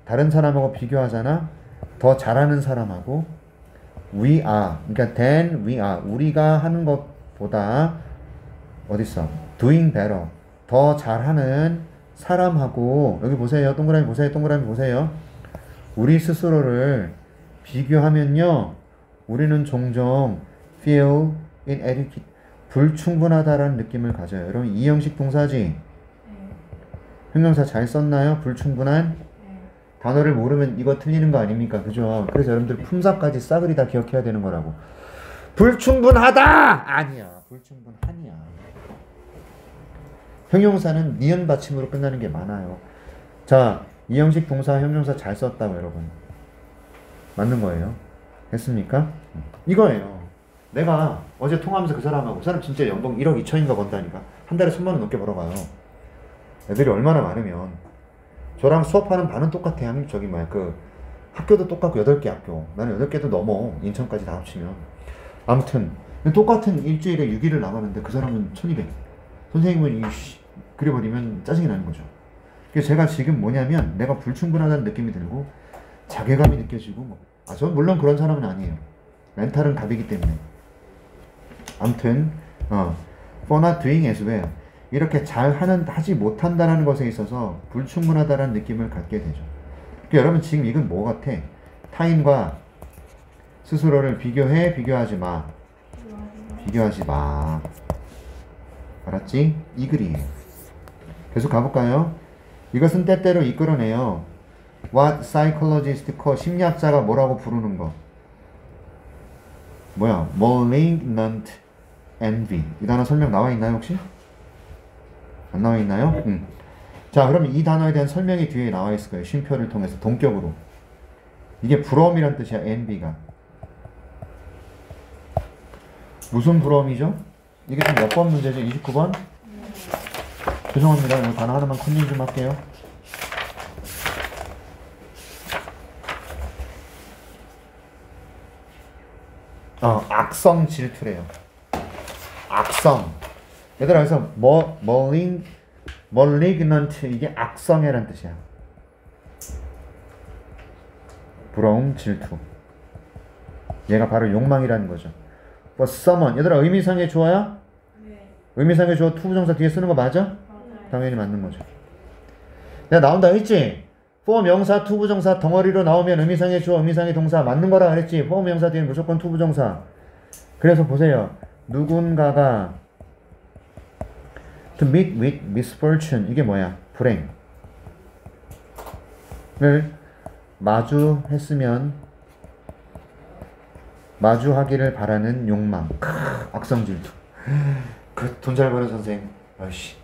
다른 사람하고 비교하잖아. 더 잘하는 사람하고 we are, 그러니까 than we are, 우리가 하는 것보다 어딨어? doing better, 더 잘하는 사람하고 여기 보세요. 동그라미 보세요. 동그라미 보세요. 우리 스스로를 비교하면요. 우리는 종종 feel inadequate, 불충분하다라는 느낌을 가져요. 여러분 이 형식 동사지? 형용사 잘 썼나요? 불충분한? 단어를 모르면 이거 틀리는 거 아닙니까? 그죠? 그래서 여러분들 품사까지 싸그리 다 기억해야 되는 거라고. 불충분하다! 아니야. 불충분하냐. 형용사는 니은 받침으로 끝나는 게 많아요. 자, 이 형식 동사 형용사 잘 썼다고 여러분. 맞는 거예요. 됐습니까? 이거예요. 내가 어제 통화하면서 그 사람하고, 그 사람 진짜 연봉 1억 2천인가 번다니까. 한 달에 1000만 원 넘게 벌어가요. 애들이 얼마나 많으면 저랑 수업하는 반은 똑같아. 학교도 똑같고 8개 학교. 나는 8개도 넘어. 인천까지 다 합치면. 아무튼 똑같은 일주일에 6일을 나가는데 그 사람은 1200. 선생님은 그려버리면 짜증이 나는 거죠. 그래서 제가 지금 뭐냐면 내가 불충분하다는 느낌이 들고 자괴감이 느껴지고 저는 물론 그런 사람은 아니에요. 멘탈은 갑이기 때문에. 아무튼 for not doing as well, 이렇게 하지 못한다는 것에 있어서 불충분하다는 느낌을 갖게 되죠. 그러니까 여러분 지금 이건 뭐 같아? 타인과 스스로를 비교하지 마. 비교하지 마. 알았지? 이 글이에요. 계속 가볼까요? 이것은 때때로 이끌어내요. What psychologists call, 심리학자가 뭐라고 부르는 거. 뭐야? malignant envy. 이 단어 설명 나와 있나요 혹시? 안 나와 있나요? 자, 그럼 이 단어에 대한 설명이 뒤에 나와 있을 거예요. 쉼표를 통해서 동격으로. 이게 부러움이란 뜻이야. envy가. 무슨 부러움이죠? 이게 지금 몇 번 문제죠? 29번? 죄송합니다. 이 단어 하나만 컨닝 좀 할게요. 악성 질투래요. 악성. 얘들아, 그래서 malignant, 이게 악성이란 뜻이야. 부러움, 질투. 얘가 바로 욕망이라는 거죠. For someone. 얘들아, 의미상의 주어야? 네. 의미상의 주어 투부정사 뒤에 쓰는 거 맞아? 당연히 맞는 거죠. 내가 나온다 했지? for 명사, 투부정사 덩어리로 나오면 의미상의 주어, 의미상의 동사 맞는 거라 그랬지? for 명사 뒤에 무조건 투부정사. 그래서 보세요. 누군가가 to meet with misfortune, 이게 뭐야? 불행을 마주했으면 마주하기를 바라는 욕망. 악성 질투. 그 돈 잘 버는 선생. 아이씨.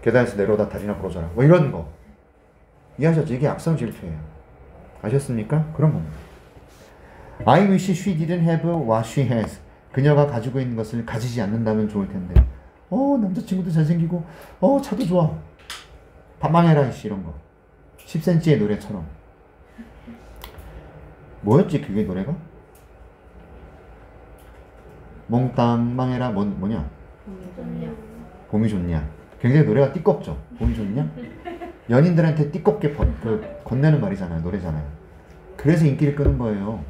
계단에서 내려오다 다리나 부러져라. 뭐 이런 거. 이해하셨죠? 이게 악성 질투예요. 아셨습니까? 그런 겁니다. I wish she didn't have what she has. 그녀가 가지고 있는 것을 가지지 않는다면 좋을 텐데. 남자친구도 잘생기고, 차도 좋아. 다 망해라, 이씨, 이런 거. 10cm의 노래처럼. 뭐였지, 그게 노래가? 몽땅 망해라, 뭐냐? 봄이 좋냐? 굉장히 노래가 띠껍죠? 봄이 좋냐? 연인들한테 띠껍게 건네는 말이잖아요, 노래잖아요. 그래서 인기를 끄는 거예요.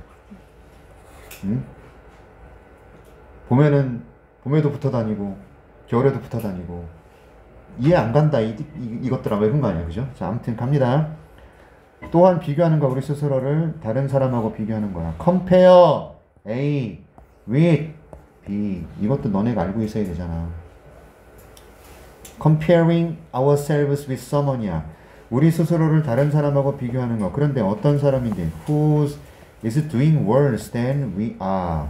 응? 봄에도 붙어 다니고, 겨울에도 붙어 다니고, 이해 안 간다, 이것들아, 왜 그런 거 아니야, 그죠? 자, 아무튼 갑니다. 또한 비교하는 거, 우리 스스로를 다른 사람하고 비교하는 거야. compare A with B. 이것도 너네가 알고 있어야 되잖아. comparing ourselves with someone이야. 우리 스스로를 다른 사람하고 비교하는 거. 그런데 어떤 사람인데? Who is doing worse than we are?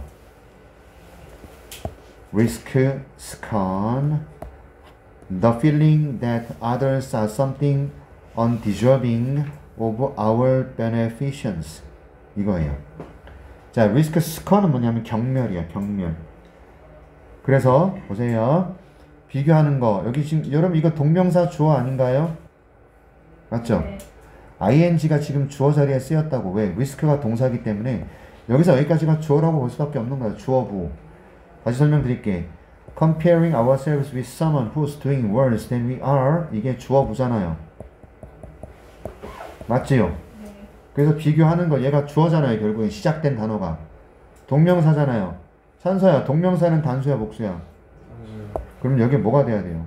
Risk, scorn, the feeling that others are something undeserving of our beneficence. 이거예요. 자, risk, scorn은 뭐냐면 경멸이야, 경멸. 그래서 보세요. 비교하는 거. 여기 지금 여러분 이거 동명사 주어 아닌가요? 맞죠? 네. ing가 지금 주어 자리에 쓰였다고. 왜? risk가 동사이기 때문에 여기서 여기까지가 주어라고 볼 수밖에 없는 거야. 주어부. 다시 설명드릴게. comparing ourselves with someone who's doing worse than we are. 이게 주어부잖아요. 맞지요? 네. 그래서 비교하는 거 얘가 주어잖아요. 결국엔 시작된 단어가. 동명사잖아요. 찬서야, 동명사는 단수야, 복수야? 그럼 여기 뭐가 돼야 돼요?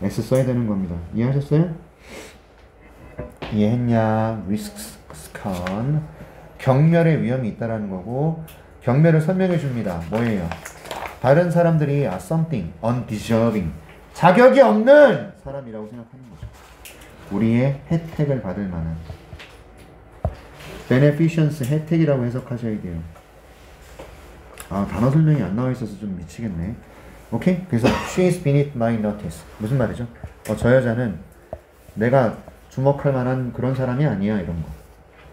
S 써야 되는 겁니다. 이해하셨어요? 이해했냐? risk, scorn. 경멸의 위험이 있다라는 거고, 경멸을 설명해 줍니다. 뭐예요? 다른 사람들이 are something undeserving. 자격이 없는 사람이라고 생각하는 거죠. 우리의 혜택을 받을 만한. beneficence, 혜택이라고 해석하셔야 돼요. 단어 설명이 안 나와 있어서 좀 미치겠네. 오케이? 그래서 she is beneath my notice. 무슨 말이죠? 저 여자는 내가 주목할 만한 그런 사람이 아니야, 이런 거.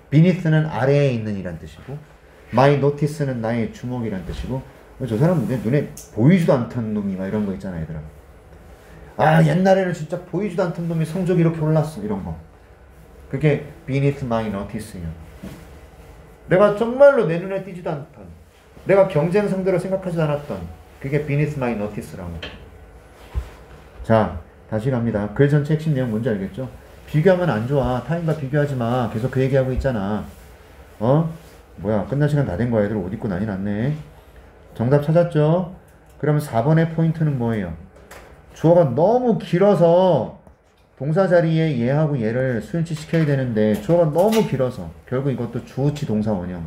beneath는 아래에 있는 이란 뜻이고, my notice는 나의 주목이란 뜻이고, 저 사람은 내 눈에 보이지도 않던 놈이 막 이런 거 있잖아, 얘들아. 옛날에는 진짜 보이지도 않던 놈이 성적이 이렇게 올랐어, 이런 거. 그게 beneath my notice예요. 내가 정말로 내 눈에 띄지도 않던, 내가 경쟁 상대로 생각하지 않았던, 그게 beneath my notice라고. 자, 다시 갑니다. 글 전체 핵심 내용 뭔지 알겠죠? 비교하면 안 좋아. 타인과 비교하지 마. 계속 그 얘기하고 있잖아. 뭐야, 끝날 시간 다 된 거야. 애들 옷 입고 난리 났네. 정답 찾았죠? 그러면 4번의 포인트는 뭐예요? 주어가 너무 길어서 동사 자리에 얘하고 얘를 수일치 시켜야 되는데 주어가 너무 길어서 결국 이것도 주어치 동사 원형.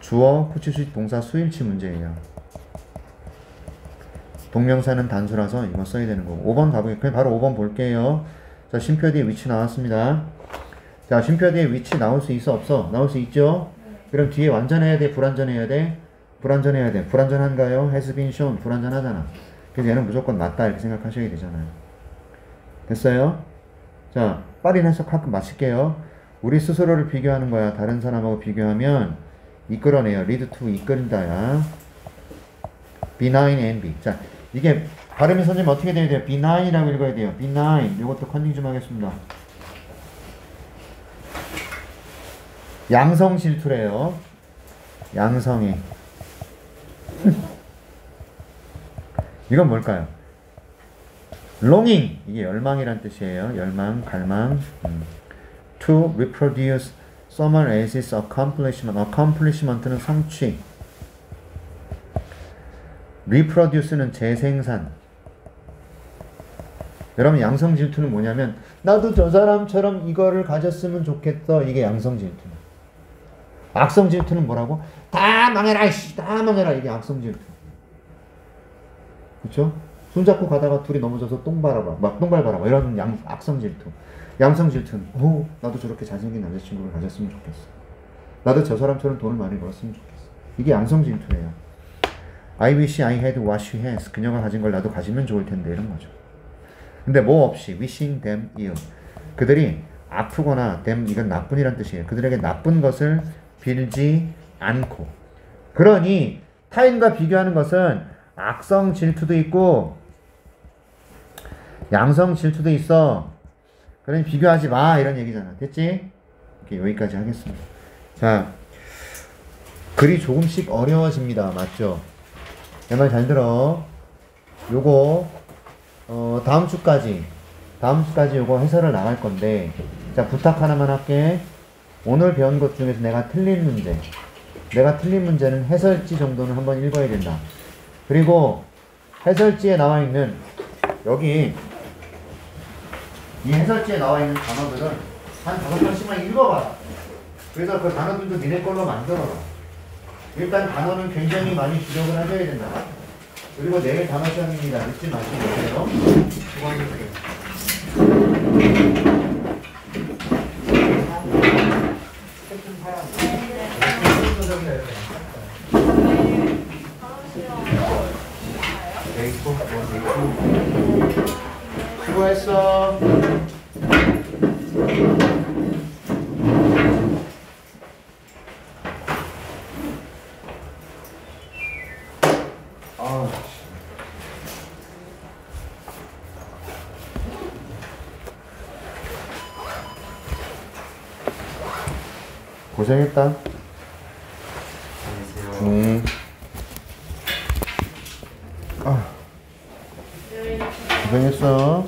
주어, 후치, 수식, 동사 수일치 문제예요. 동명사는 단수라서 이거 써야 되는 거고. 5번 가보겠습니다. 바로 5번 볼게요. 자, 쉼표 뒤에 위치 나왔습니다. 자, 쉼표 뒤에 위치 나올 수 있어, 없어? 나올 수 있죠? 그럼 뒤에 완전해야 돼, 불완전해야 돼? 불완전해야 돼. 불완전한가요? has been shown. 불완전하잖아. 그래서 얘는 무조건 맞다 이렇게 생각하셔야 되잖아요. 됐어요? 자, 빠른 해석하고 마칠게요. 우리 스스로를 비교하는 거야. 다른 사람하고 비교하면 이끌어내요. lead to 이끌다야. benign envy. 자, 이게 발음이 선생님 어떻게 돼야 돼요? benign이라고 읽어야 돼요. benign. 이것도 컨닝 좀 하겠습니다. 양성 질투래요. 양성애. 이건 뭘까요? longing. 이게 열망이란 뜻이에요. 열망, 갈망. to reproduce someone else's accomplishment. accomplishment는 성취. reproduce는 재생산. 여러분, 양성 질투는 뭐냐면 나도 저 사람처럼 이거를 가졌으면 좋겠어. 이게 양성 질투. 악성 질투는 뭐라고? 다 망해라, 이씨, 다 망해라. 이게 악성 질투. 그쵸? 손잡고 가다가 둘이 넘어져서 똥발 바라봐. 이런 악성 질투. 양성 질투는, 나도 저렇게 잘생긴 남자친구를 가졌으면 좋겠어. 나도 저 사람처럼 돈을 많이 벌었으면 좋겠어. 이게 양성 질투예요. I wish I had what she has. 그녀가 가진 걸 나도 가지면 좋을 텐데 이런 거죠. 근데 뭐 없이 wishing them ill. 그들이 아프거나 them 이건 나쁜이란 뜻이에요. 그들에게 나쁜 것을 빌지 않고. 그러니 타인과 비교하는 것은 악성 질투도 있고 양성 질투도 있어. 그러니 비교하지 마 이런 얘기잖아. 됐지? 이렇게 여기까지 하겠습니다. 자, 글이 조금씩 어려워집니다. 맞죠? 내 말 잘 들어. 요거 다음 주까지 요거 해설을 나갈 건데, 자, 부탁 하나만 할게. 오늘 배운 것 중에서 내가 틀린 문제는 해설지 정도는 한번 읽어야 된다. 그리고 해설지에 나와 있는 여기 이 해설지에 나와 있는 단어들은 한 5번씩만 읽어봐. 그래서 그 단어들도 니네 걸로 만들어라. 일단 단어는 굉장히 많이 기억을 하셔야 된다. 그리고 내일 단어 시간입니다. 늦지 마시고요. 수고했어. 고생했다. 고생했어.